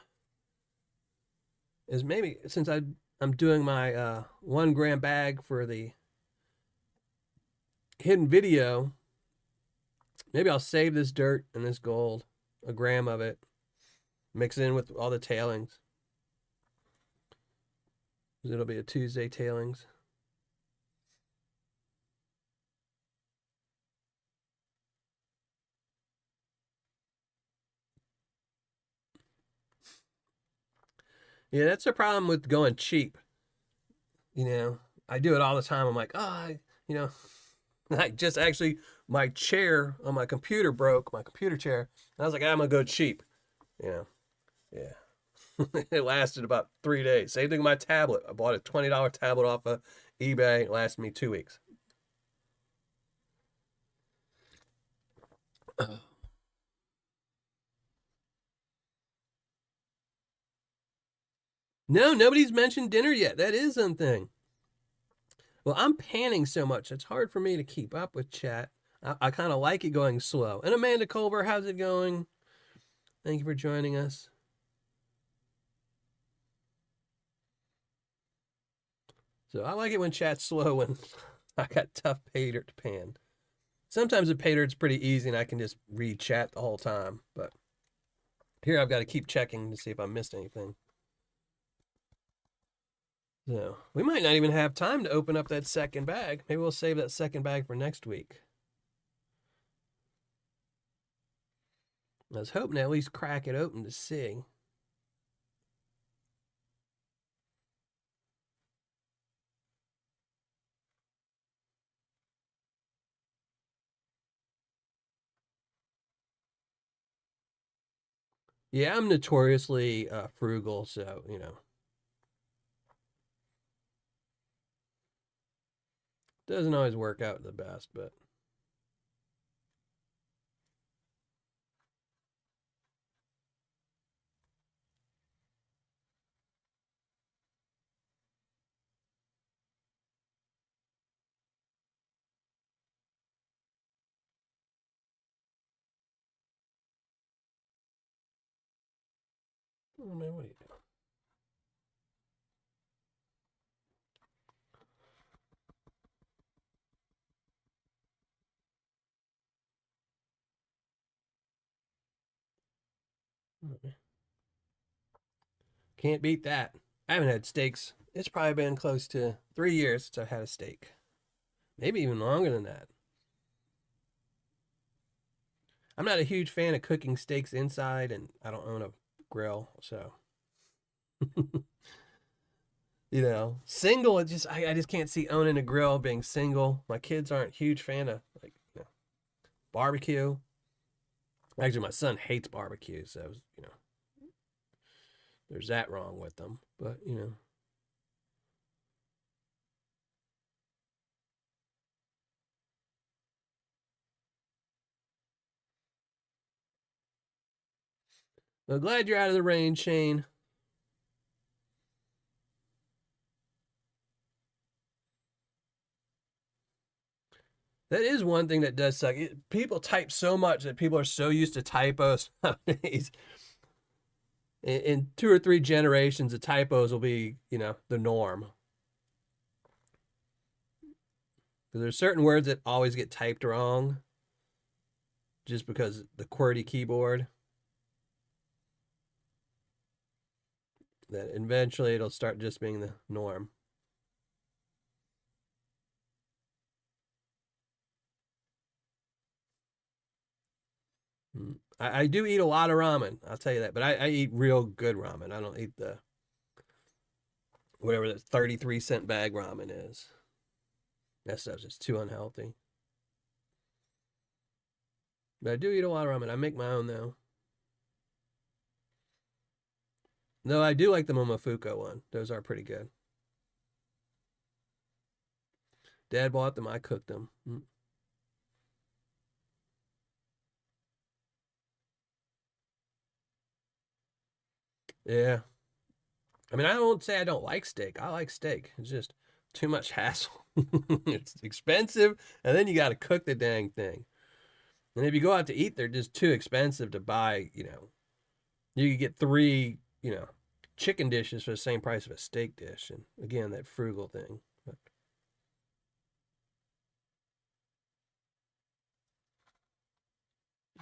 [SPEAKER 1] is maybe since I'm doing my 1 gram bag for the hidden video. Maybe I'll save this dirt and this gold, a gram of it, mix it in with all the tailings. It'll be a Tuesday tailings. Yeah, that's the problem with going cheap. You know, I do it all the time. I'm like, you know, like just actually my chair on my computer broke, my computer chair. And I was like, I'm gonna go cheap. You know, yeah. It lasted about 3 days. Same thing with my tablet. I bought a $20 tablet off of eBay. It lasted me 2 weeks. No, nobody's mentioned dinner yet. That is something. Well, I'm panning so much, it's hard for me to keep up with chat. I kind of like it going slow. And Amanda Culver, how's it going? Thank you for joining us. So I like it when chat's slow when I got tough Paydirt to pan. Sometimes the Paydirt's pretty easy and I can just read chat the whole time. But here I've got to keep checking to see if I missed anything. So we might not even have time to open up that second bag. Maybe we'll save that second bag for next week. I was hoping to at least crack it open to see. Yeah, I'm notoriously frugal, so, you know. Doesn't always work out the best, but. Oh, man, what are you doing? Can't beat that. I haven't had steaks. It's probably been close to 3 years since I've had a steak. Maybe even longer than that. I'm not a huge fan of cooking steaks inside, and I don't own a grill, so you know, single. It just I just can't see owning a grill being single. My kids aren't a huge fan of like barbecue. Actually, my son hates barbecue, so you know, there's that wrong with them. But you know, I'm glad you're out of the rain, Shane. That is one thing that does suck. People type so much that people are so used to typos nowadays. In 2 or 3 generations, the typos will be, you know, the norm. Because there's certain words that always get typed wrong just because the QWERTY keyboard. That eventually it'll start just being the norm. I do eat a lot of ramen, I'll tell you that. But I eat real good ramen. I don't eat the whatever the 33-cent bag ramen is. That stuff's just too unhealthy. But I do eat a lot of ramen. I make my own though. No, I do like the Momofuku one. Those are pretty good. Dad bought them. I cooked them. Yeah. I mean, I won't say I don't like steak. I like steak. It's just too much hassle. It's expensive, and then you got to cook the dang thing. And if you go out to eat, they're just too expensive to buy. You know, you could get three, you know, chicken dishes for the same price of a steak dish. And again, that frugal thing. But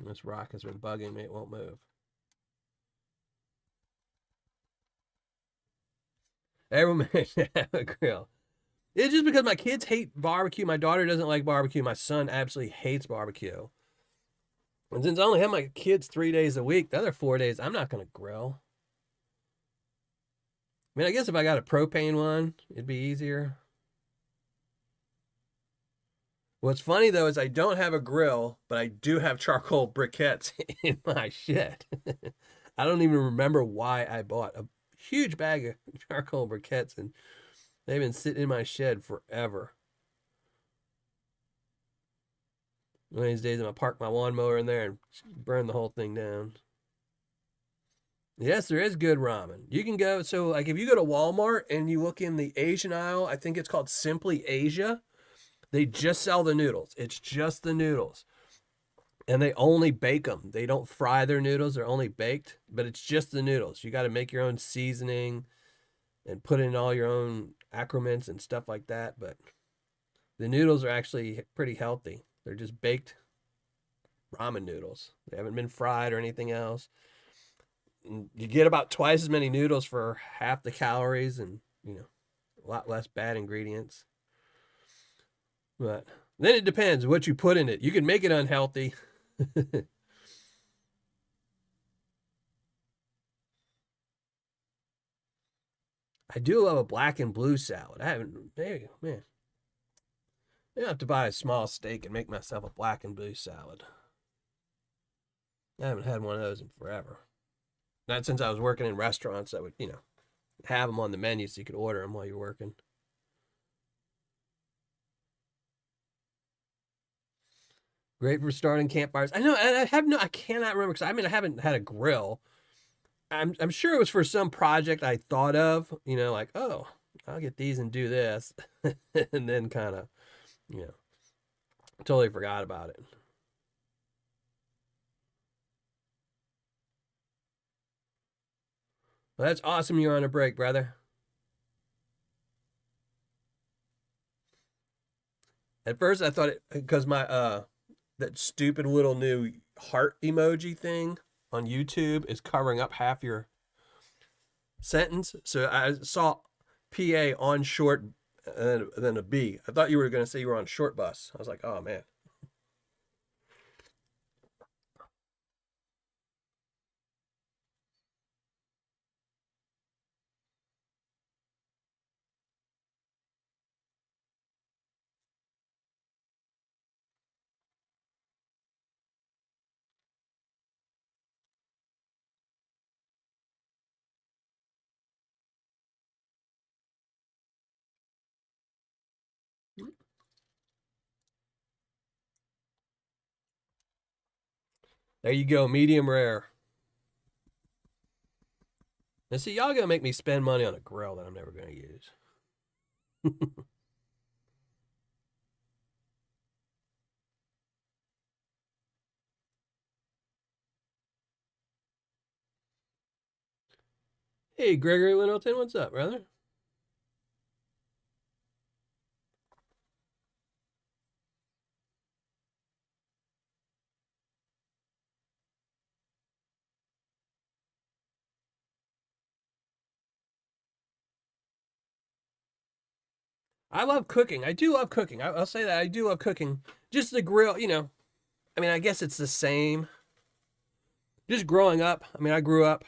[SPEAKER 1] This rock has been bugging me. It won't move. Everyone should have a grill. It's just because my kids hate barbecue. My daughter doesn't like barbecue. My son absolutely hates barbecue. And since I only have my kids 3 days a week, the other 4 days, I'm not going to grill. I mean, I guess if I got a propane one, it'd be easier. What's funny though is I don't have a grill, but I do have charcoal briquettes in my shed. I don't even remember why I bought a huge bag of charcoal briquettes, and they've been sitting in my shed forever. One of these days I'm gonna park my lawnmower in there and burn the whole thing down. Yes, there is good ramen. You can go, so like if you go to Walmart and you look in the Asian aisle, I think it's called Simply Asia. They just sell the noodles. It's just the noodles. And they only bake them. They don't fry their noodles. They're only baked, but it's just the noodles. You got to make your own seasoning and put in all your own accoutrements and stuff like that. But the noodles are actually pretty healthy. They're just baked ramen noodles. They haven't been fried or anything else. And you get about twice as many noodles for half the calories, and a lot less bad ingredients. But then it depends what you put in it. You can make it unhealthy. I do love a black and blue salad. I haven't, maybe, man. I have to buy a small steak and make myself a black and blue salad. I haven't had one of those in forever. Not since I was working in restaurants that would, have them on the menu so you could order them while you're working. Great for starting campfires. I know. I cannot remember because I haven't had a grill. I'm sure it was for some project I thought of. Like, oh, I'll get these and do this, and then kind of, totally forgot about it. Well, that's awesome. You're on a break, brother. At first, I thought it because my that stupid little new heart emoji thing on YouTube is covering up half your sentence. So I saw PA on short and then a B. I thought you were going to say you were on short bus. I was like, oh man. There you go, medium rare. And see, y'all gonna make me spend money on a grill that I'm never gonna use. Hey, Gregory Littleton, what's up, brother? I love cooking. I do love cooking. I'll say that I do love cooking. Just the grill, I mean, I guess it's the same. Just growing up, I mean, I grew up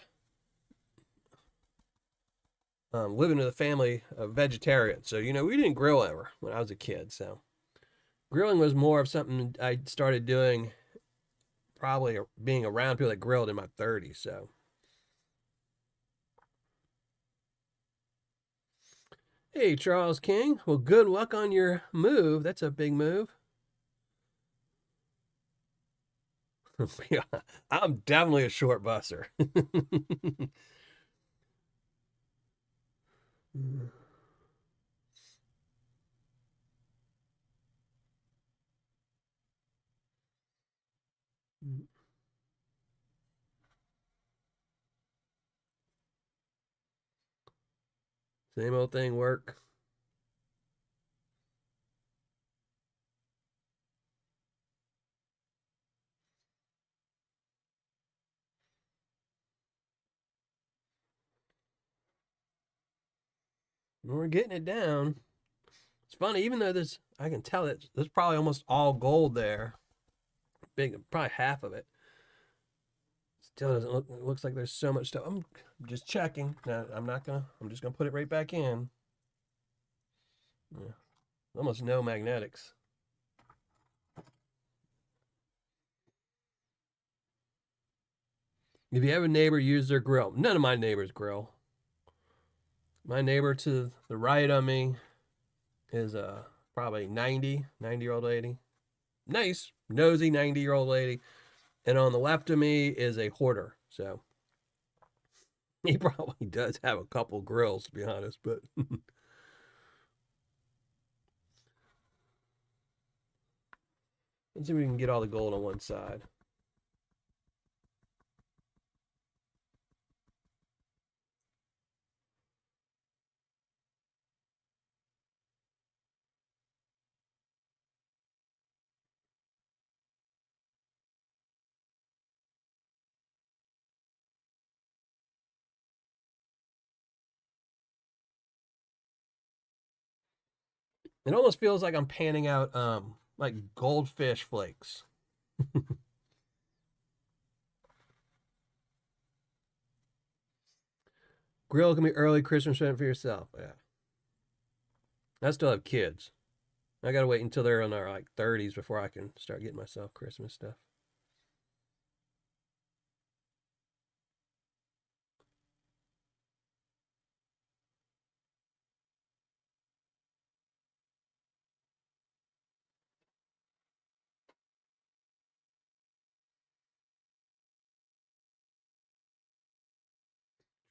[SPEAKER 1] living with a family of vegetarians. So, we didn't grill ever when I was a kid. So, grilling was more of something I started doing probably being around people that grilled in my 30s. So, hey, Charles King. Well, good luck on your move. That's a big move. Yeah, I'm definitely a short busser. Same old thing, work. We're getting it down. It's funny, even though this, I can tell that there's probably almost all gold there. Big, probably half of it. Still doesn't look, it looks like there's so much stuff. I'm just checking. No, I'm just gonna put it right back in. Yeah. Almost no magnetics. If you have a neighbor use their grill, none of my neighbors grill. My neighbor to the right of me is probably 90-year-old lady. Nice, nosy 90-year-old lady. And on the left of me is a hoarder. So he probably does have a couple grills, to be honest, but let's see if we can get all the gold on one side. It almost feels like I'm panning out like goldfish flakes. Grill can be early Christmas present for yourself. Yeah. I still have kids. I gotta wait until they're in their like 30s before I can start getting myself Christmas stuff.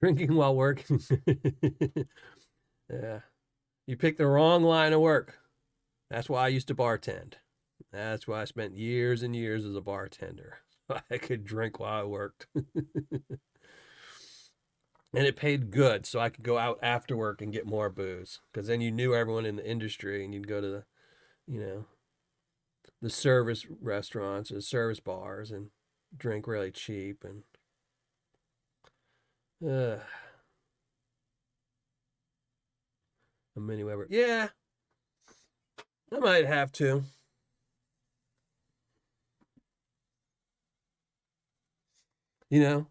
[SPEAKER 1] Drinking while working. Yeah. You picked the wrong line of work. That's why I used to bartend. That's why I spent years and years as a bartender. I could drink while I worked. And it paid good, so I could go out after work and get more booze. Because then you knew everyone in the industry and you'd go to the, you know, the service restaurants or service bars and drink really cheap and uh, a mini Weber. Yeah, I might have to.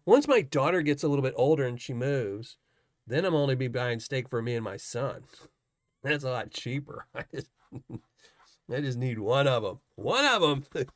[SPEAKER 1] Once my daughter gets a little bit older and she moves, then I'm only be buying steak for me and my son. That's a lot cheaper. I just need one of them. One of them.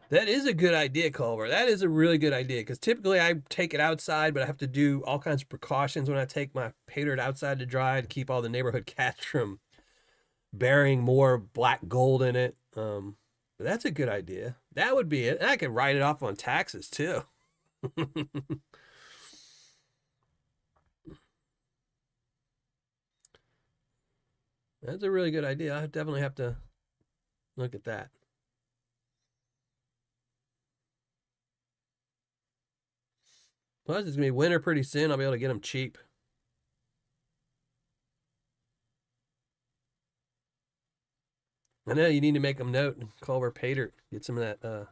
[SPEAKER 1] That is a good idea, Culver. That is a really good idea because typically I take it outside, but I have to do all kinds of precautions when I take my Paydirt outside to dry to keep all the neighborhood cats from burying more black gold in it. But that's a good idea. That would be it. And I could write it off on taxes too. That's a really good idea. I definitely have to look at that. Plus, it's gonna be winter pretty soon. I'll be able to get them cheap. I know you need to make them note. Culver Paydirt. Get some of that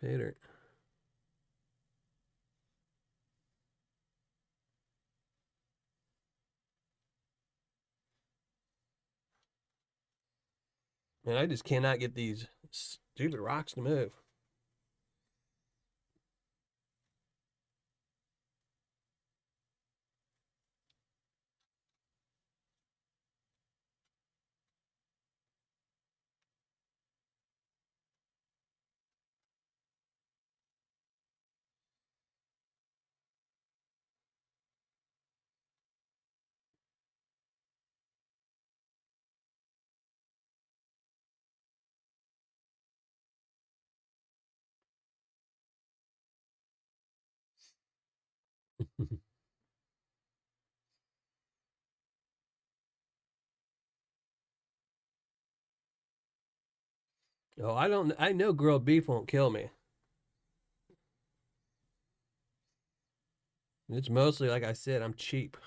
[SPEAKER 1] Paydirt. And I just cannot get these stupid rocks to move. Oh, I don't. I know grilled beef won't kill me. It's mostly, like I said, I'm cheap.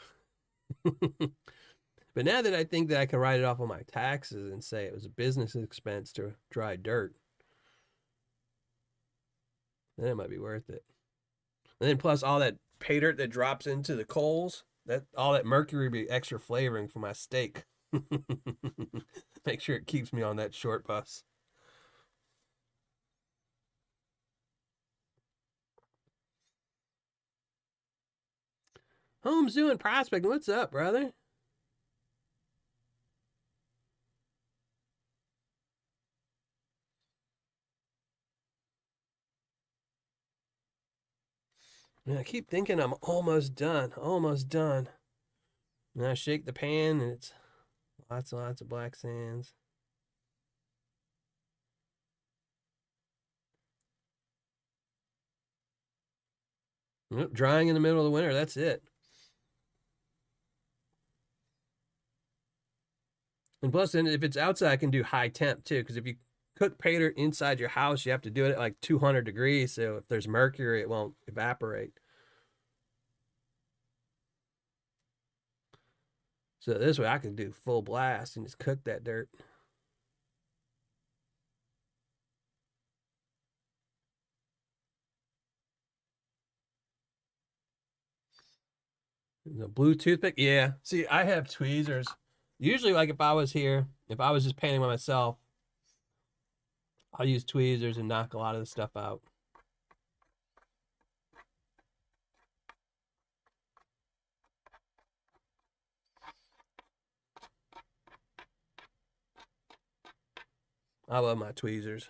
[SPEAKER 1] But now that I think that I can write it off on my taxes and say it was a business expense to dry dirt, then it might be worth it. And then plus all that pay dirt that drops into the coals, that all that mercury be extra flavoring for my steak. Make sure it keeps me on that short bus. Home Zoo and Prospect, what's up, brother? And I keep thinking I'm almost done, almost done. And I shake the pan and it's lots and lots of black sands. Nope, drying in the middle of the winter, that's it. And plus, then if it's outside, I can do high temp too. Because if you cook pay dirt inside your house, you have to do it at like 200 degrees. So if there's mercury, it won't evaporate. So this way, I can do full blast and just cook that dirt. The blue toothpick, yeah. See, I have tweezers. Usually, like if I was here, if I was just painting by myself, I'll use tweezers and knock a lot of the stuff out. I love my tweezers.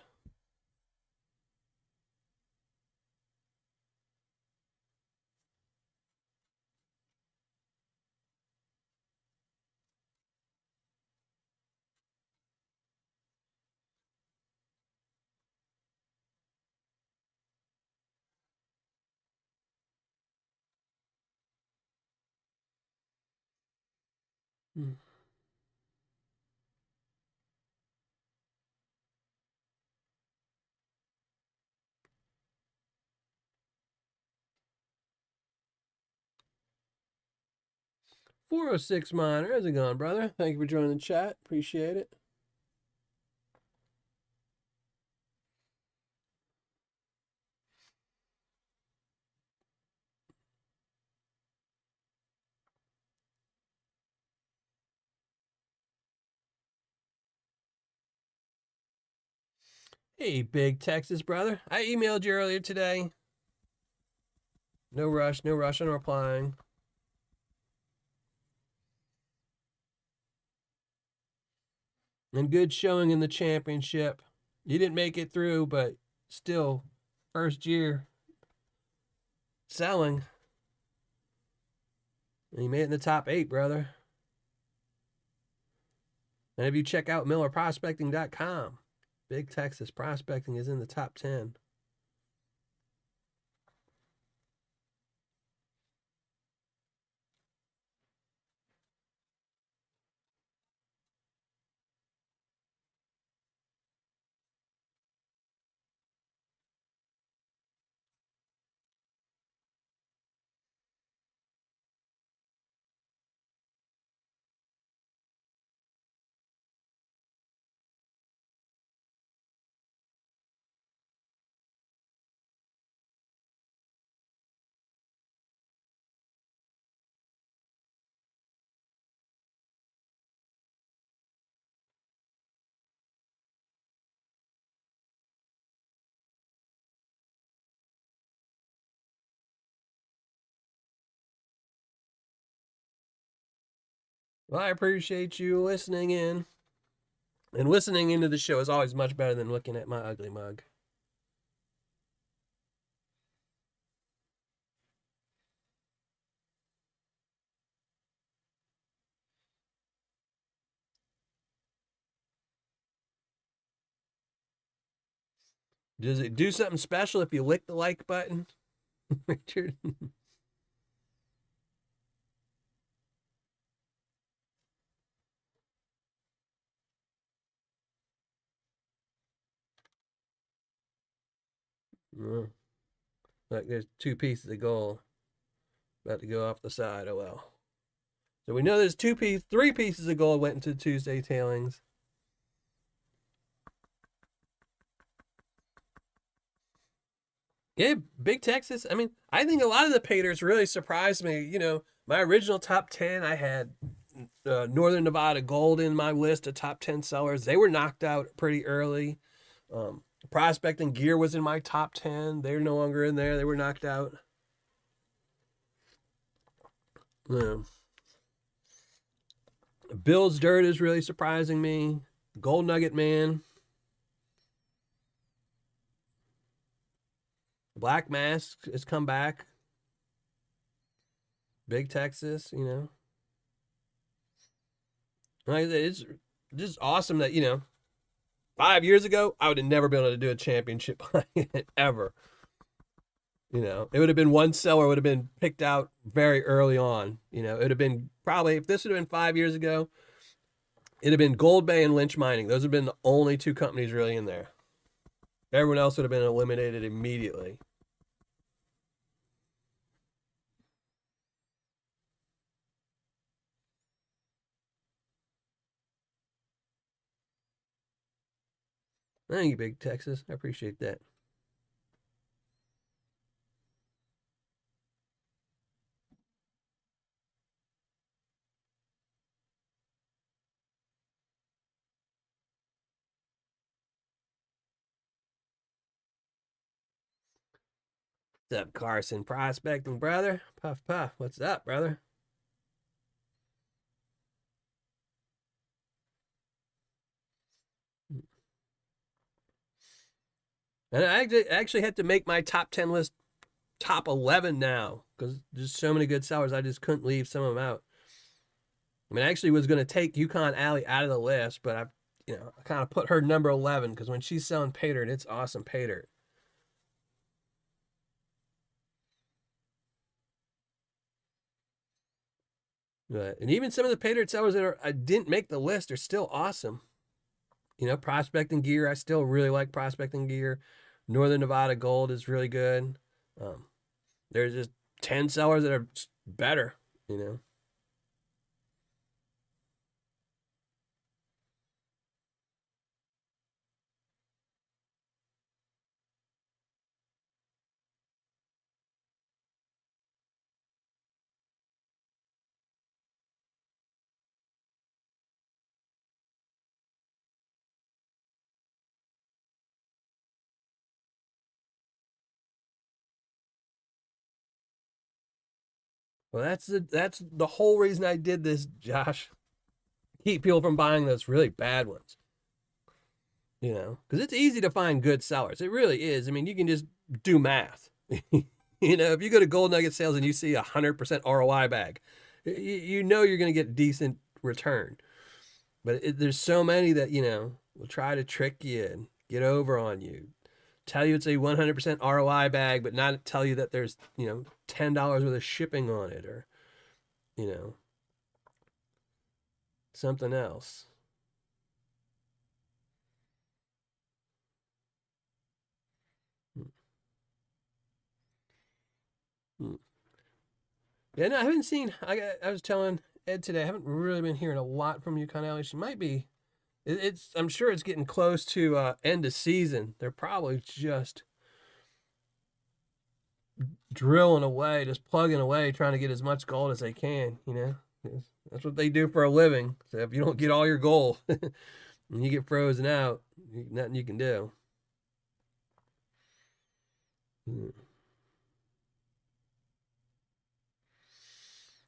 [SPEAKER 1] Hmm. 406 Miner, how's it going, brother? Thank you for joining the chat. Appreciate it. Hey, big Texas brother. I emailed you earlier today. No rush, no rush on replying. And good showing in the championship. You didn't make it through, but still, first year selling. And you made it in the top 8, brother. And if you check out millerprospecting.com, Big Texas Prospecting is in the top 10. Well, I appreciate you listening in. And listening into the show is always much better than looking at my ugly mug. Does it do something special if you lick the like button, Richard? Like there's 2 pieces of gold. About to go off the side. Oh well. So we know there's three pieces of gold went into Tuesday tailings. Yeah, Big Texas. I mean, I think a lot of the Paydyrts really surprised me. You know, my original top 10, I had Northern Nevada Gold in my list of top 10 sellers. They were knocked out pretty early. Prospecting Gear was in my top 10. They're no longer in there. They were knocked out. Yeah. Bill's Dirt is really surprising me. Gold Nugget Man. Black Mask has come back. Big Texas, you know. Like, it's just awesome that, you know, 5 years ago, I would have never been able to do a championship ever. You know, it would have been one seller would have been picked out very early on. You know, it would have been probably, if this would have been 5 years ago, it'd have been Gold Bay and Lynch Mining. Those have been the only two companies really in there. Everyone else would have been eliminated immediately. Thank you, Big Texas. I appreciate that. What's up, Carson? Prospecting, brother? Puff, puff. What's up, brother? And I actually had to make my top 10 list top 11 now because there's so many good sellers. I just couldn't leave some of them out. I mean, I actually was going to take Yukon Alley out of the list, but I kind of put her number 11 because when she's selling Paydirt, it's awesome Paydirt. And even some of the Paydirt sellers that I didn't make the list are still awesome. You know, Prospecting Gear, I still really like Prospecting Gear. Northern Nevada Gold is really good. There's just 10 sellers that are better, you know. Well, that's the whole reason I did this, Josh. Keep people from buying those really bad ones. You know, because it's easy to find good sellers. It really is. I mean, you can just do math. You know, if you go to Gold Nugget Sales and you see 100% ROI bag, you know you're going to get decent return. But there's so many that, you know, will try to trick you and get over on you. Tell you it's a 100% ROI bag, but not tell you that there's, you know, $10 worth of shipping on it or, you know, something else. Yeah, no, I haven't seen. I was telling Ed today, I haven't really been hearing a lot from Yukon Alley. She might be. It's. I'm sure it's getting close to end of season. They're probably just drilling away, just plugging away, trying to get as much gold as they can. You know, that's what they do for a living. So if you don't get all your gold and you get frozen out, nothing you can do.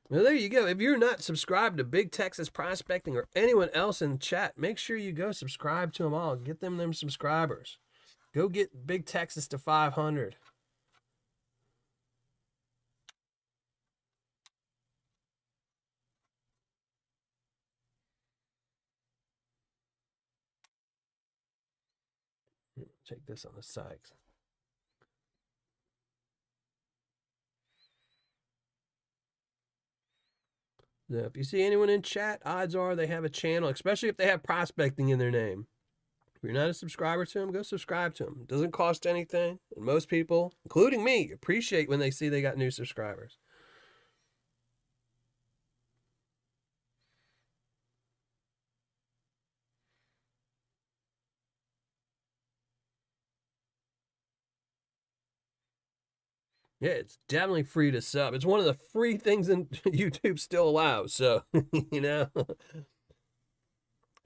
[SPEAKER 1] Well, there you go. If you're not subscribed to Big Texas Prospecting or anyone else in the chat, make sure you go subscribe to them all. Get them subscribers. Go get Big Texas to 500. Check this on the side. Now, if you see anyone in chat, odds are they have a channel, especially if they have prospecting in their name. If you're not a subscriber to them, go subscribe to them. It doesn't cost anything. And most people, including me, appreciate when they see they got new subscribers. Yeah, it's definitely free to sub. It's one of the free things in YouTube still allows. So, you know,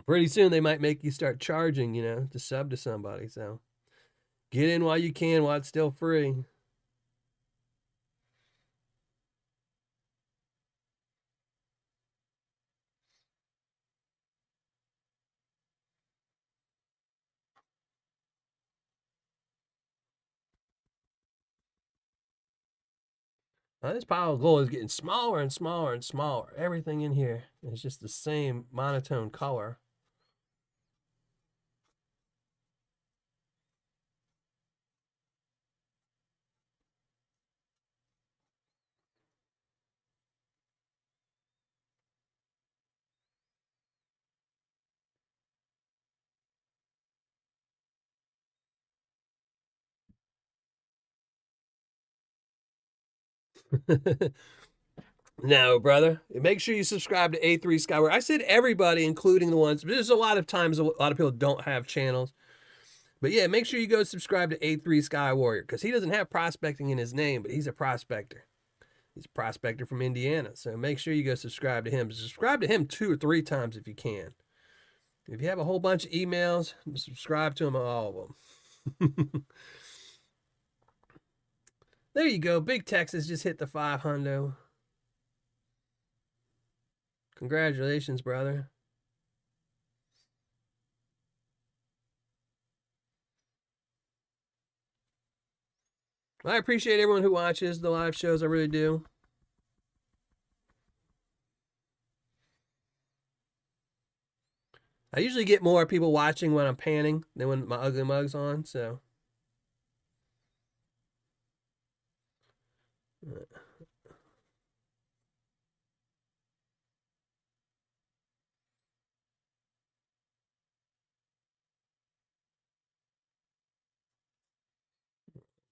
[SPEAKER 1] pretty soon they might make you start charging, you know, to sub to somebody. So get in while you can while it's still free. This pile of gold is getting smaller and smaller and smaller. Everything in here is just the same monotone color. No, brother. Make sure you subscribe to A3 Skyward. I said everybody, including the ones. There's a lot of times a lot of people don't have channels. But yeah, make sure you go subscribe to A3 Sky Warrior because he doesn't have prospecting in his name, but he's a prospector. He's a prospector from Indiana. So make sure you go subscribe to him. Subscribe to him 2 or 3 times if you can. If you have a whole bunch of emails, subscribe to him, all of them. There you go. Big Texas just hit the 500. Congratulations, brother. I appreciate everyone who watches the live shows. I really do. I usually get more people watching when I'm panning than when my ugly mug's on, so.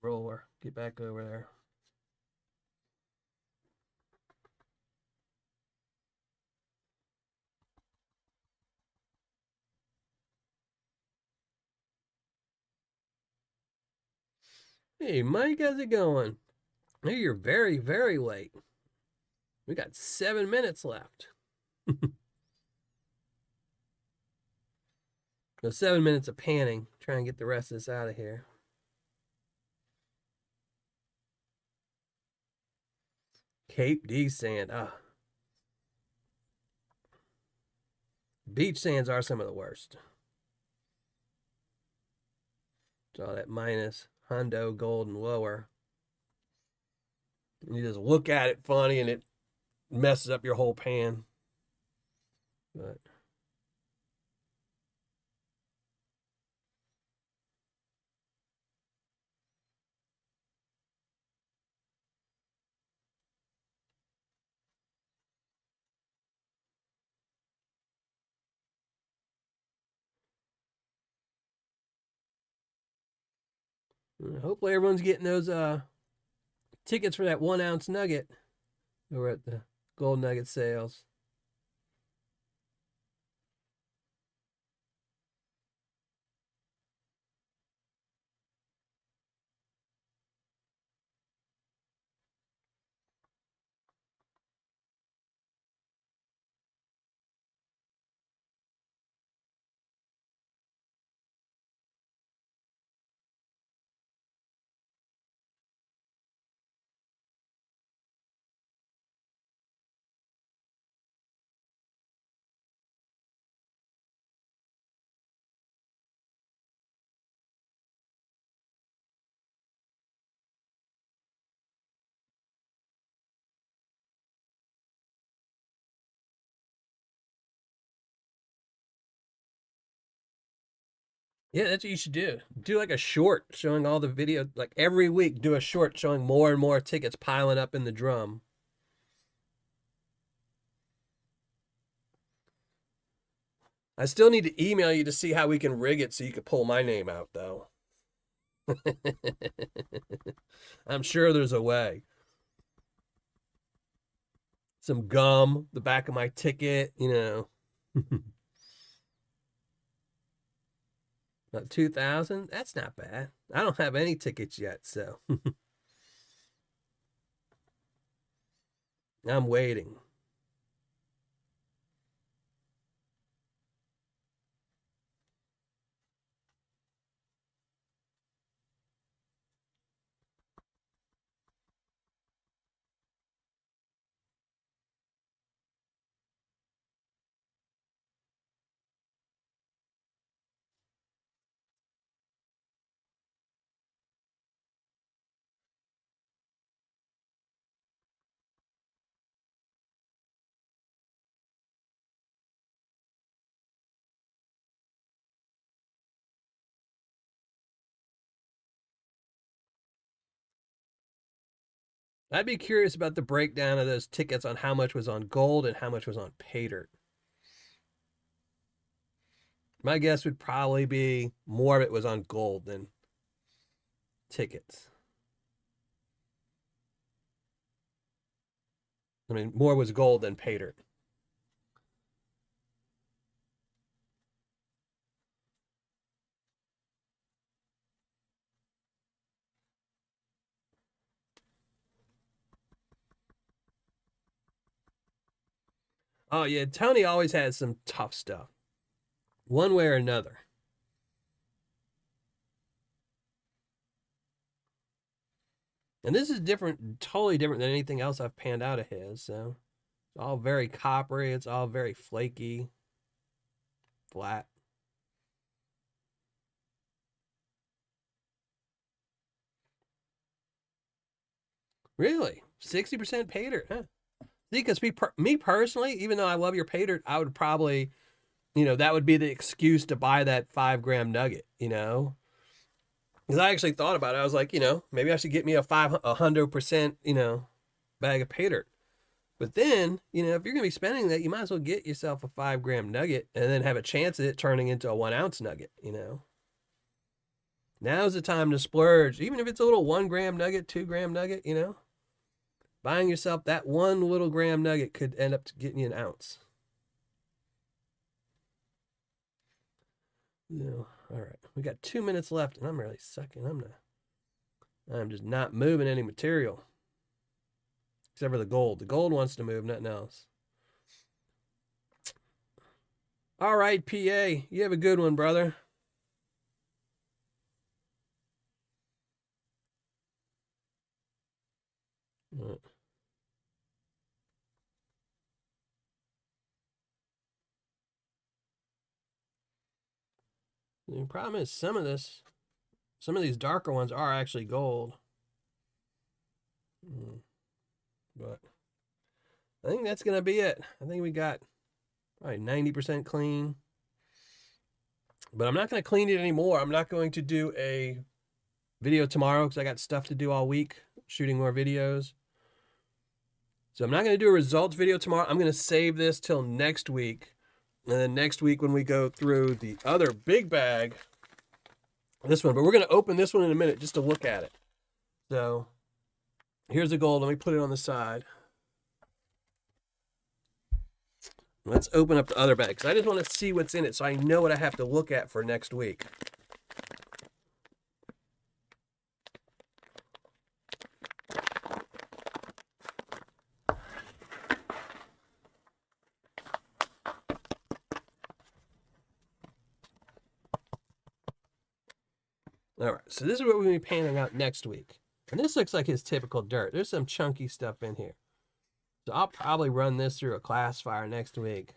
[SPEAKER 1] Roller. Get back over there. Hey, Mike, how's it going? Hey, you're very, very late. We got 7 minutes left. So 7 minutes of panning. Try and get the rest of this out of here. Cape D sand. Beach sands are some of the worst. It's all that minus hundo gold and lower. You just look at it funny and it messes up your whole pan. But hopefully everyone's getting those tickets for that 1 ounce nugget over at the gold nugget sales. Yeah, that's what you should do. Do like a short showing all the video, like every week, do a short showing more and more tickets piling up in the drum. I still need to email you to see how we can rig it so you can pull my name out, though. I'm sure there's a way. Some gum, the back of my ticket, you know. About 2,000? That's not bad. I don't have any tickets yet, so. I'm waiting. I'd be curious about the breakdown of those tickets on how much was on gold and how much was on Paydirt. My guess would probably be more of it was on gold than tickets. I mean, more was gold than Paydirt. Oh yeah, Tony always has some tough stuff, one way or another. And this is different, totally different than anything else I've panned out of his. So it's all very coppery. It's all very flaky, flat. Really, 60% Paydirt, huh? See, because me personally, even though I love your Paydirt, I would probably, that would be the excuse to buy that 5 gram nugget. Because I actually thought about it. I was like, maybe I should get me a 100%, bag of Paydirt. But then, if you're gonna be spending that, you might as well get yourself a 5 gram nugget and then have a chance at it turning into a 1 ounce nugget. Now's the time to splurge, even if it's a little 1 gram nugget, 2 gram nugget. Buying yourself that one little gram nugget could end up getting you an ounce. All right, we got 2 minutes left, and I'm really sucking. I'm just not moving any material. Except for the gold. The gold wants to move, nothing else. All right, PA. You have a good one, brother. The problem is some of these darker ones are actually gold. But I think that's going to be it. I think we got probably 90% clean. But I'm not going to clean it anymore. I'm not going to do a video tomorrow because I got stuff to do all week, shooting more videos. So I'm not going to do a results video tomorrow. I'm going to save this till next week. And then next week when we go through the other big bag, this one. But we're going to open this one in a minute just to look at it. So here's the gold. Let me put it on the side. Let's open up the other bag because I just want to see what's in it so I know what I have to look at for next week. All right, so this is what we're going to be panning out next week. And this looks like his typical dirt. There's some chunky stuff in here. So I'll probably run this through a classifier next week.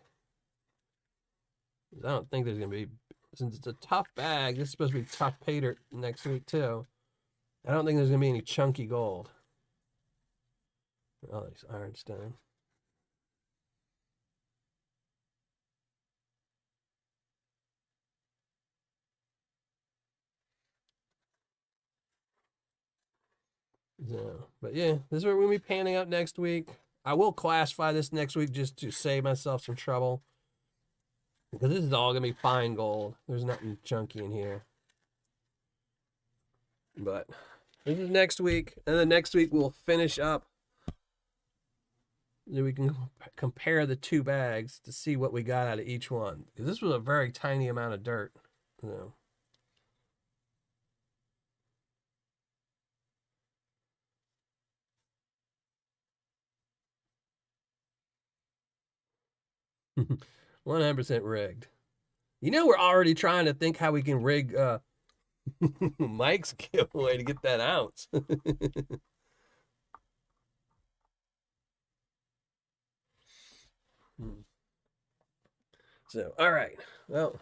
[SPEAKER 1] I don't think there's going to be, since it's a tough bag, this is supposed to be tough Paydirt next week too. I don't think there's going to be any chunky gold. Oh, these ironstone. So, but yeah, this is what we're going to be panning out next week. I will classify this next week just to save myself some trouble. Because this is all going to be fine gold. There's nothing chunky in here. But this is next week. And then next week we'll finish up. So we can compare the two bags to see what we got out of each one. Because this was a very tiny amount of dirt. 100% rigged. You know, we're already trying to think how we can rig Mike's giveaway to get that ounce. So, all right. Well,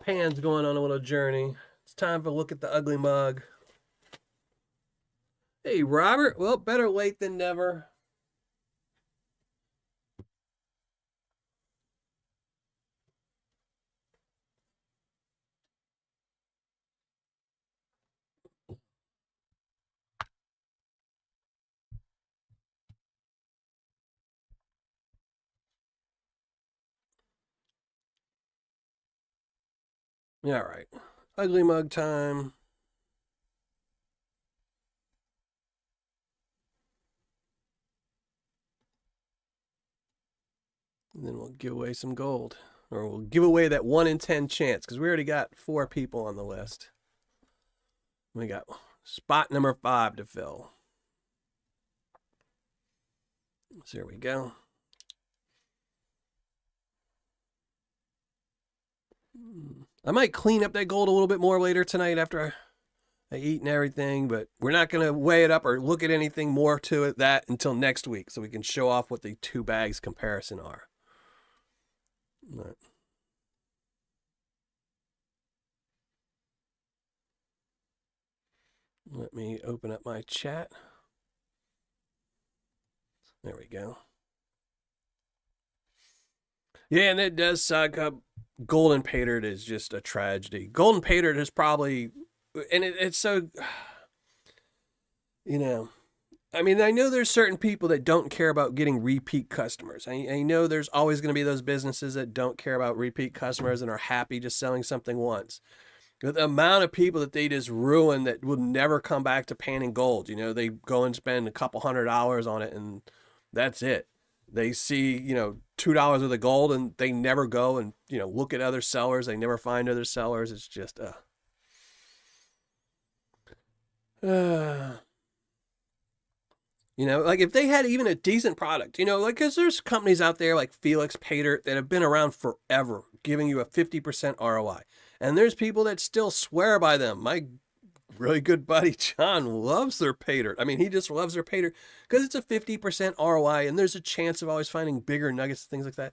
[SPEAKER 1] Pan's going on a little journey. It's time for a look at the ugly mug. Hey, Robert. Well, better late than never. All right. Ugly mug time. And then we'll give away some gold. Or we'll give away that 1 in 10 chance because we already got 4 people on the list. We got spot number 5 to fill. So there we go. I might clean up that gold a little bit more later tonight after I eat and everything, but we're not going to weigh it up or look at anything more to it that until next week so we can show off what the 2 bags comparison are. Right. Let me open up my chat. There we go. Yeah, and it does suck. Golden Paydirt is just a tragedy. Golden Paydirt is probably, and it's so, you know, I mean, I know there's certain people that don't care about getting repeat customers. I know there's always going to be those businesses that don't care about repeat customers and are happy just selling something once. But the amount of people that they just ruin that will never come back to panning gold, you know, they go and spend a couple $100 on it and that's it. They see, you know, $2 of the gold and they never go and, you know, look at other sellers. They never find other sellers. It's just, you know, like if they had even a decent product, you know, like, because there's companies out there like Felix, Paydirt that have been around forever, giving you a 50% ROI. And there's people that still swear by them. My really good buddy John loves their Paydirt. I mean, he just loves their Paydirt because it's a 50% ROI and there's a chance of always finding bigger nuggets, things like that.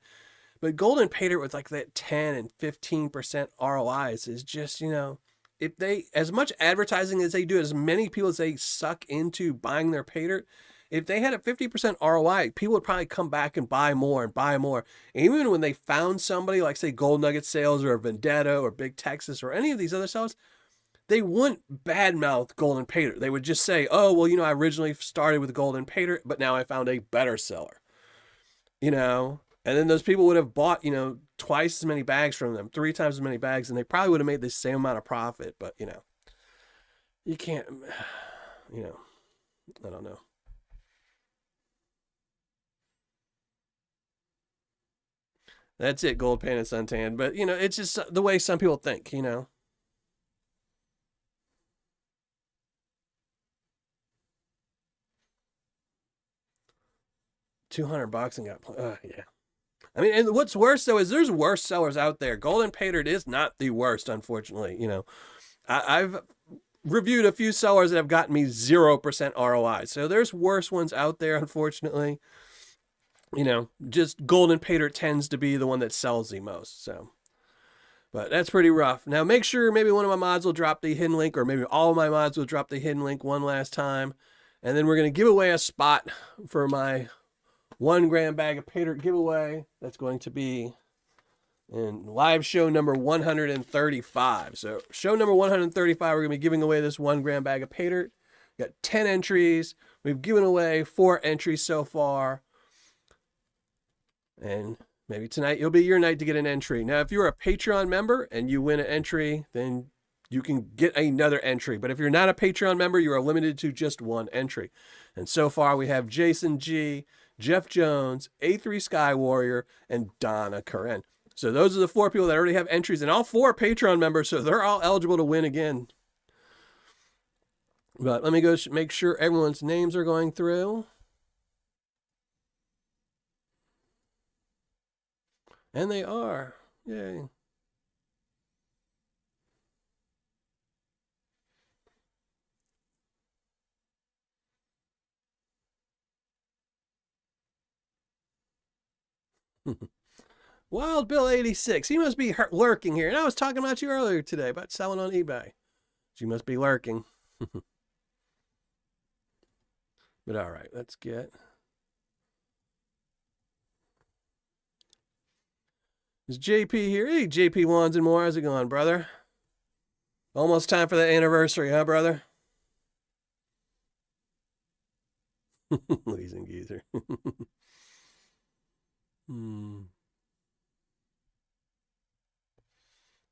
[SPEAKER 1] But Golden Paydirt with like that 10 and 15% ROIs is just, you know, if they, as much advertising as they do, as many people as they suck into buying their Paydirt, if they had a 50% ROI, people would probably come back and buy more and buy more. And even when they found somebody like, say, Gold Nugget Sales or Vendetta or Big Texas or any of these other sellers, they wouldn't badmouth Golden Paydirt. They would just say, oh, well, you know, I originally started with Golden Paydirt, but now I found a better seller. You know? And then those people would have bought, you know, twice as many bags from them, 3 times as many bags, and they probably would have made the same amount of profit. But, you know, you can't, you know, I don't know. That's it, gold pan and suntan. But, you know, it's just the way some people think, you know. 200 bucks and got, yeah. I mean, and what's worse though is there's worse sellers out there. Golden Paydirt is not the worst, unfortunately. You know, I've reviewed a few sellers that have gotten me 0% ROI. So there's worse ones out there, unfortunately. You know, just Golden Paydirt tends to be the one that sells the most. So, but that's pretty rough. Now, make sure maybe one of my mods will drop the hidden link, or maybe all of my mods will drop the hidden link one last time. And then we're going to give away a spot for my 1 gram bag of Paydirt giveaway. That's going to be in live show number 135. So show number 135, we're going to be giving away this 1 gram bag of Paydirt. Got 10 entries. We've given away 4 entries so far. And maybe tonight it'll be your night to get an entry. Now, if you're a Patreon member and you win an entry, then you can get another entry. But if you're not a Patreon member, you are limited to just 1 entry. And so far we have Jason G, Jeff Jones, A3 Sky Warrior, and Donna Karen. So those are the 4 people that already have entries, and all 4 Patreon members, so they're all eligible to win again. But let me go make sure everyone's names are going through. And they are. Yay. Wild Bill 86. He must be lurking here. And I was talking about you earlier today about selling on eBay. You must be lurking. But all right, let's get. Is JP here? Hey, JP Wands and more. How's it going, brother? Almost time for that anniversary, huh, brother? Louise and Geezer.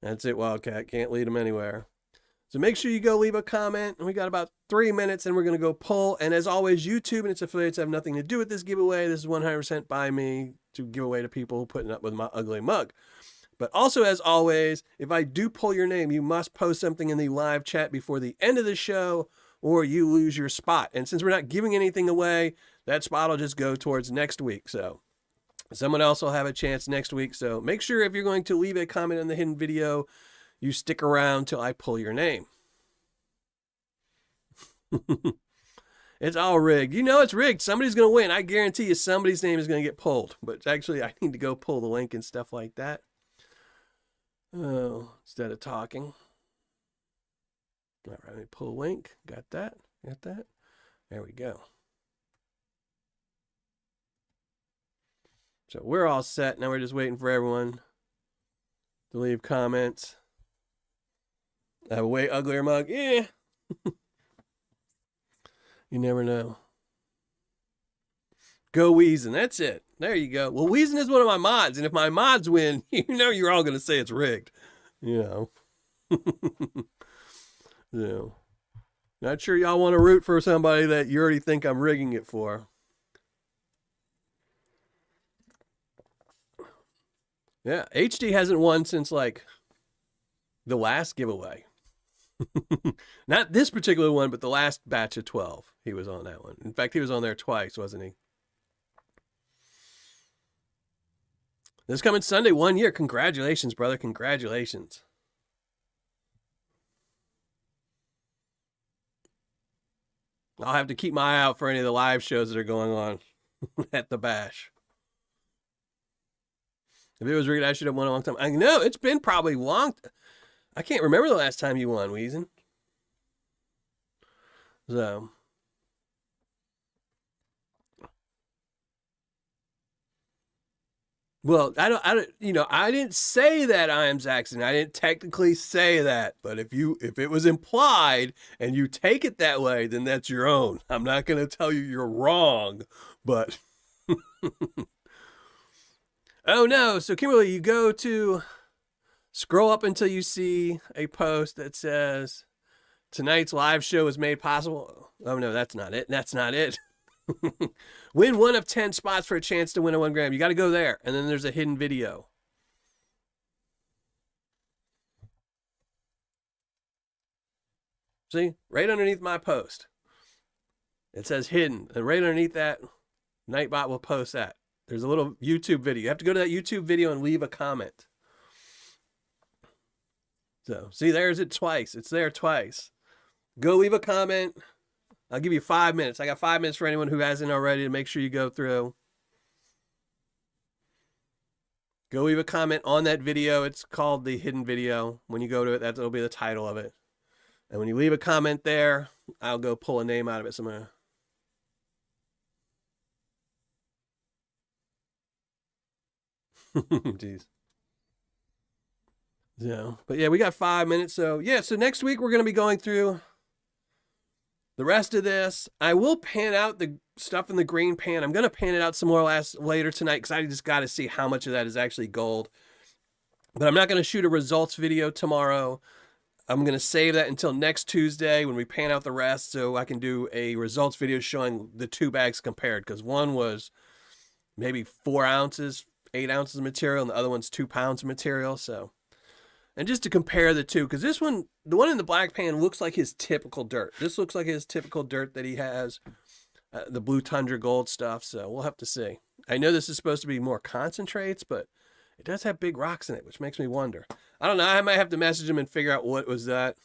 [SPEAKER 1] That's it, Wildcat. Can't lead them anywhere. So make sure you go leave a comment. We got about 3 minutes and we're going to go pull. And as always, YouTube and its affiliates have nothing to do with this giveaway. This is 100% by me to give away to people putting up with my ugly mug. But also, as always, if I do pull your name, you must post something in the live chat before the end of the show or you lose your spot. And since we're not giving anything away, that spot will just go towards next week. So someone else will have a chance next week. So make sure if you're going to leave a comment in the hidden video, you stick around till I pull your name. It's all rigged. You know it's rigged. Somebody's going to win. I guarantee you somebody's name is going to get pulled. But actually, I need to go pull the link and stuff like that. Oh, instead of talking. All right, let me pull a link. Got that? Got that? There we go. So we're all set. Now we're just waiting for everyone to leave comments. I have a way uglier mug. Yeah. You never know. Go Weezin. That's it. There you go. Well, Weezin is one of my mods, and if my mods win, you know you're all going to say it's rigged. You know. So, not sure y'all want to root for somebody that you already think I'm rigging it for. Yeah, HD hasn't won since, like, the last giveaway. Not this particular one, but the last batch of 12. He was on that one. In fact, he was on there twice, wasn't he? This coming Sunday, 1 year. Congratulations, brother. Congratulations. I'll have to keep my eye out for any of the live shows that are going on at the bash. If it was rigged, I should have won a long time. I know, it's been probably long. I can't remember the last time you won, Weezin. So. Well, I didn't say that I am Zaxxon. I didn't technically say that, but if it was implied and you take it that way, then that's your own. I'm not going to tell you you're wrong, but oh no. So Kimberly, you go to scroll up until you see a post that says tonight's live show is made possible. Oh no, that's not it. That's not it. Win 1 of 10 spots for a chance to win a 1 gram. You got to go there. And then there's a hidden video. See, right underneath my post, it says hidden. And right underneath that, Nightbot will post that. There's a little YouTube video. You have to go to that YouTube video and leave a comment. So, see, there's it twice. It's there twice. Go leave a comment. I'll give you 5 minutes. I got 5 minutes for anyone who hasn't already to make sure you go through. Go leave a comment on that video. It's called the hidden video. When you go to it, that'll be the title of it. And when you leave a comment there, I'll go pull a name out of it somewhere. Jeez. So, but yeah, we got 5 minutes. So yeah, so next week we're going to be going through the rest of this. I will pan out the stuff in the green pan. I'm going to pan it out some more later tonight because I just got to see how much of that is actually gold. But I'm not going to shoot a results video tomorrow. I'm going to save that until next Tuesday when we pan out the rest so I can do a results video showing the 2 bags compared, because one was maybe 4 ounces, 8 ounces of material, and the other one's 2 pounds of material. So, and just to compare the two, because this one, the one in the black pan looks like his typical dirt. This looks like his typical dirt that he has, the Blue Tundra Gold stuff. So we'll have to see. I know this is supposed to be more concentrates, but It does have big rocks in it, which makes me wonder. I don't know. I might have to message him and figure out what was that.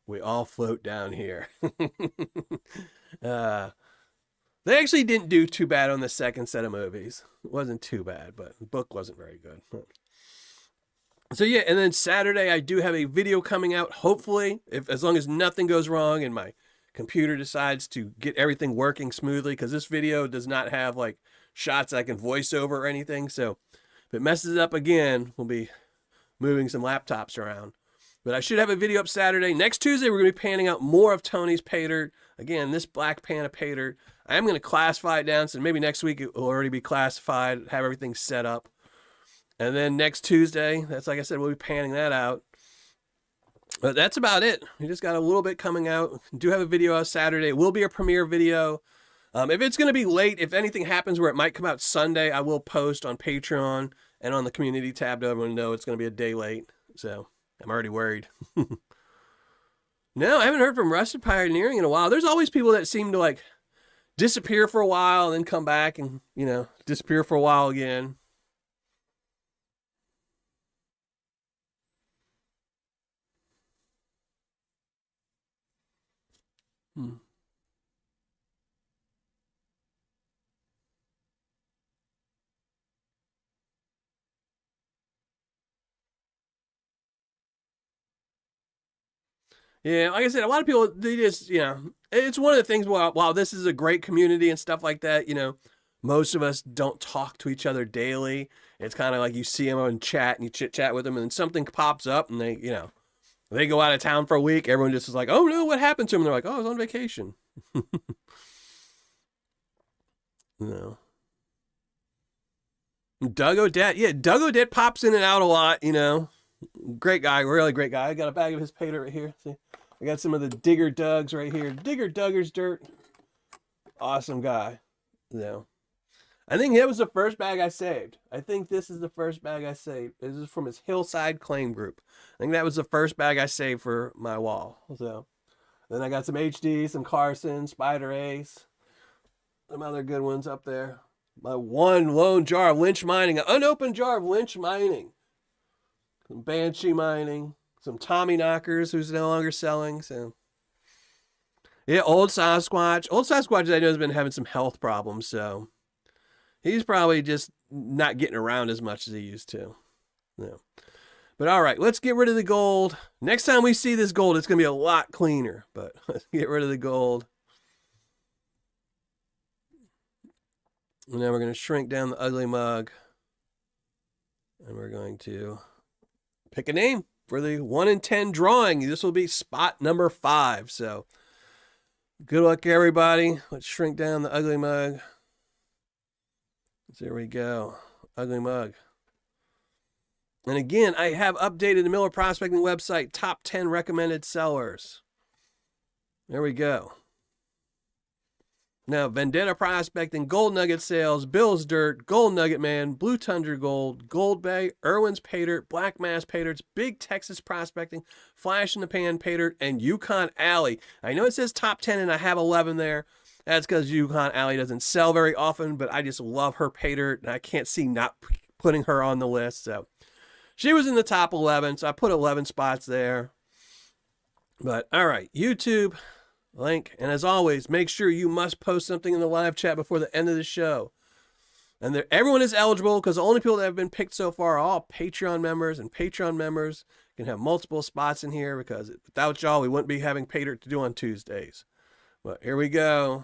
[SPEAKER 1] We all float down here. They actually didn't do too bad on the second set of movies. It wasn't too bad, but the book wasn't very good. So yeah, and then Saturday I do have a video coming out, hopefully, as long as nothing goes wrong and my computer decides to get everything working smoothly, because this video does not have like shots I can voice over or anything. So if it messes up again, we'll be moving some laptops around. But I should have a video up Saturday. Next Tuesday, we're going to be panning out more of Tony's Paydirt. Again, this black pan of Paydirt. I am going to classify it down, so maybe next week it will already be classified, have everything set up. And then next Tuesday, that's like I said, we'll be panning that out. But that's about it. We just got a little bit coming out. We do have a video out Saturday. It will be a premiere video. If it's going to be late, if anything happens where it might come out Sunday, I will post on Patreon and on the community tab to everyone know it's going to be a day late. So I'm already worried. No, I haven't heard from Rusted Pioneering in a while. There's always people that seem to like disappear for a while and then come back and, you know, disappear for a while again. Yeah, like I said, a lot of people, they just, you know, it's one of the things, while this is a great community and stuff like that, you know, most of us don't talk to each other daily. It's kind of like you see them on chat and you chit chat with them and then something pops up and they, you know, they go out of town for a week. Everyone just is like, oh no, what happened to him? And they're like, oh, I was on vacation. No. Doug Odette. Yeah, Doug Odette pops in and out a lot, you know. Great guy, really great guy. I got a bag of his Paydirt right here. See, I got some of the Digger Dougs right here. Digger Dugger's Dirt. Awesome guy. You know. I think that was the first bag I saved. I think this is the first bag I saved. This is from his Hillside Claim Group. I think that was the first bag I saved for my wall. So then I got some HD, some Carson, Spider Ace, some other good ones up there. My one lone jar of Lynch Mining, an unopened jar of Lynch Mining. Some Banshee Mining, some Tommy Knockers, who's no longer selling. So, yeah, Old Sasquatch. Old Sasquatch, I know, has been having some health problems, so he's probably just not getting around as much as he used to. Yeah. But all right, let's get rid of the gold. Next time we see this gold, it's going to be a lot cleaner. But let's get rid of the gold. And now we're going to shrink down the ugly mug. And we're going to pick a name for the 1 in 10 drawing. This will be spot number 5. So good luck, everybody. Let's shrink down the ugly mug. There we go. Ugly mug. And again, I have updated the Miller Prospecting website, top 10 recommended sellers. There we go. Now, Vendetta Prospecting, Gold Nugget Sales, Bill's Dirt, Gold Nugget Man, Blue Tundra Gold, Gold Bay, Irwin's Paydirt, Black Mass Paydirts, Big Texas Prospecting, Flash in the Pan Paydirt, and Yukon Alley. I know it says top 10 and I have 11 there. That's because Yukon Alley doesn't sell very often, but I just love her Paydirt, and I can't see not putting her on the list. So she was in the top 11, so I put 11 spots there. But all right, YouTube link, and as always, make sure you must post something in the live chat before the end of the show. And everyone is eligible, because the only people that have been picked so far are all Patreon members, and Patreon members can have multiple spots in here, because without y'all, we wouldn't be having Paydirt to do on Tuesdays. But here we go.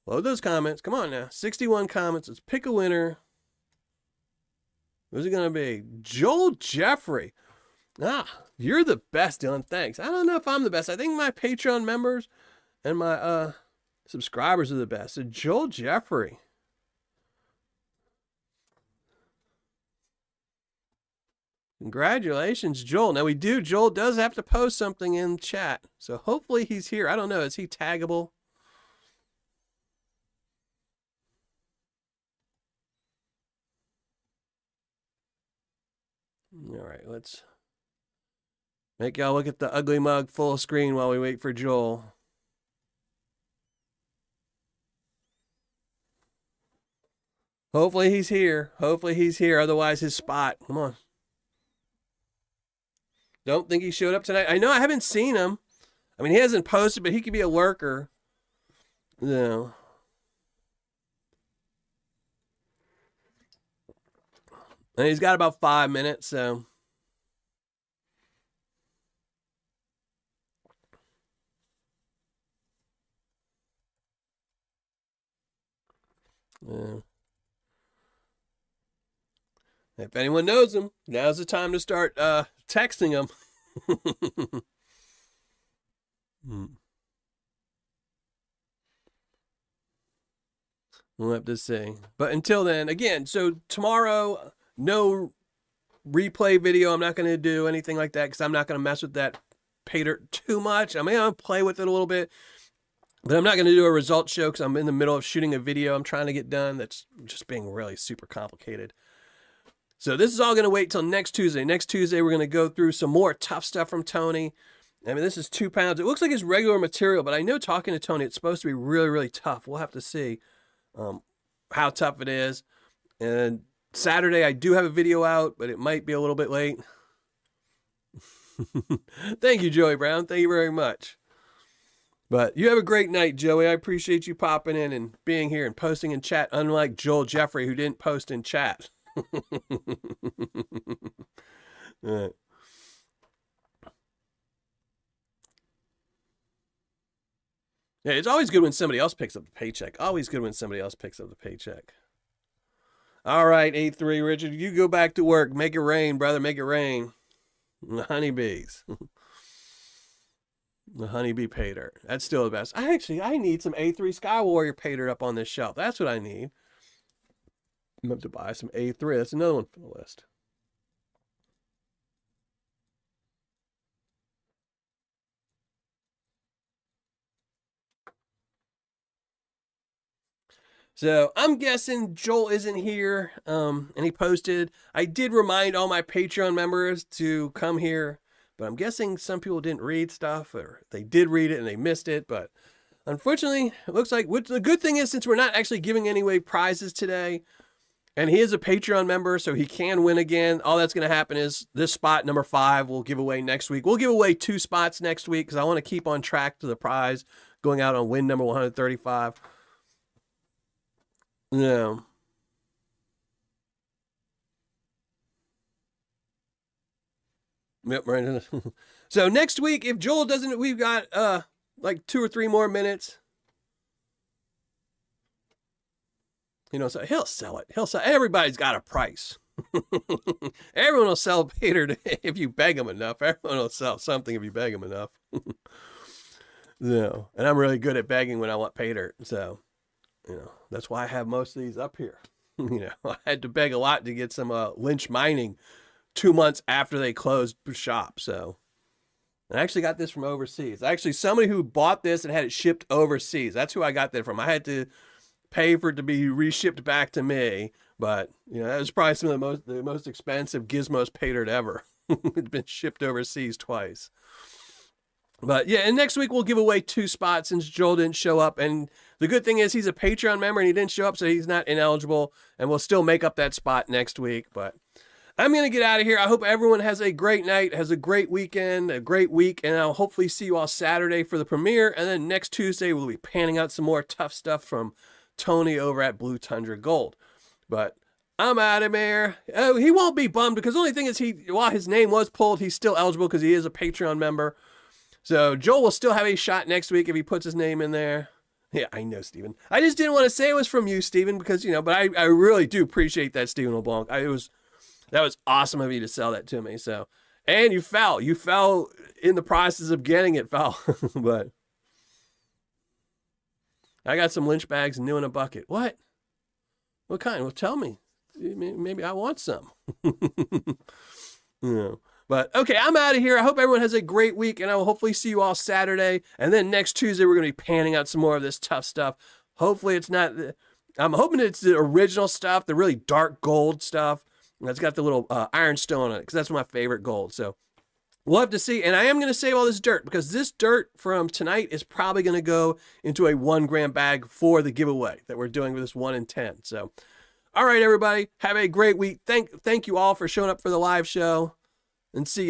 [SPEAKER 1] Load those comments. Come on now. 61 comments. Let's pick a winner. Who's it going to be? Joel Jeffrey. Ah, you're the best, Dylan. Thanks. I don't know if I'm the best. I think my Patreon members and my subscribers are the best. So Joel Jeffrey. Congratulations, Joel. Now Joel does have to post something in chat. So hopefully he's here. I don't know. Is he taggable? All right, let's make y'all look at the ugly mug full screen while we wait for Joel. Hopefully he's here. Hopefully he's here. Otherwise, his spot. Come on. Don't think he showed up tonight. I know I haven't seen him. I mean, he hasn't posted, but he could be a lurker. No. And he's got about 5 minutes, so. Yeah. If anyone knows him, now's the time to start texting him. We'll have to see. But until then, again, so tomorrow, no replay video. I'm not going to do anything like that because I'm not going to mess with that Paydirt too much. I mean, I'll play with it a little bit, but I'm not going to do a results show because I'm in the middle of shooting a video I'm trying to get done that's just being really super complicated. So this is all going to wait till next Tuesday. Next Tuesday, we're going to go through some more tough stuff from Tony. I mean, this is 2 pounds. It looks like it's regular material, but I know talking to Tony, it's supposed to be really, really tough. We'll have to see how tough it is. And Saturday, I do have a video out, but it might be a little bit late. Thank you, Joey Brown. Thank you very much. But you have a great night, Joey. I appreciate you popping in and being here and posting in chat, unlike Joel Jeffrey, who didn't post in chat. Right. Yeah, it's always good when somebody else picks up the paycheck. Always good when somebody else picks up the paycheck. All right, 8-3, Richard, you go back to work. Make it rain, brother. Make it rain. The honeybees. The honeybee Paydirt. That's still the best. I need some A3 Sky Warrior Paydirt up on this shelf. That's what I need. I'm going to buy some A3. That's another one for the list. So I'm guessing Joel isn't here, and he posted. I did remind all my Patreon members to come here, but I'm guessing some people didn't read stuff, or they did read it and they missed it. But unfortunately, it looks like the good thing is, since we're not actually giving away prizes today, and he is a Patreon member, so he can win again. All that's going to happen is this spot, number 5, we'll give away next week. We'll give away 2 spots next week because I want to keep on track to the prize going out on win number 135. No. Yep, right. So next week, if Joel doesn't, we've got like 2 or 3 more minutes. You know, so he'll sell it. He'll sell. Everybody's got a price. Everyone will sell Paydirt if you beg them enough. Everyone will sell something if you beg them enough. No, and I'm really good at begging when I want Paydirt. So, you know, that's why I have most of these up here. You know, I had to beg a lot to get some Lynch Mining 2 months after they closed shop. So I actually got this from overseas. Actually, somebody who bought this and had it shipped overseas. That's who I got that from. I had to pay for it to be reshipped back to me, but you know, that was probably some of the most expensive Gizmos Paydirt ever. It's been shipped overseas twice. But yeah, and next week we'll give away 2 spots since Joel didn't show up. And the good thing is he's a Patreon member and he didn't show up, so he's not ineligible, and we'll still make up that spot next week. But I'm going to get out of here. I hope everyone has a great night, has a great weekend, a great week, and I'll hopefully see you all Saturday for the premiere. And then next Tuesday we'll be panning out some more tough stuff from Tony over at Blue Tundra Gold. But I'm out of there. Oh, he won't be bummed because the only thing is while his name was pulled, he's still eligible because he is a Patreon member. So Joel will still have a shot next week if he puts his name in there. Yeah, I know, Stephen. I just didn't want to say it was from you, Stephen, because, you know, but I really do appreciate that, Stephen LeBlanc. That was awesome of you to sell that to me. So, and you fell in the process of getting it, but I got some Lynch bags new in a bucket. What kind? Well, tell me. Maybe I want some. Yeah. But okay, I'm out of here. I hope everyone has a great week, and I will hopefully see you all Saturday. And then next Tuesday, we're going to be panning out some more of this tough stuff. Hopefully it's not, I'm hoping it's the original stuff, the really dark gold stuff. That's got the little ironstone on it, because that's my favorite gold. So we'll have to see. And I am going to save all this dirt, because this dirt from tonight is probably going to go into a 1 gram bag for the giveaway that we're doing with this 1 in 10. So All right, everybody. Have a great week. Thank you all for showing up for the live show, and see you.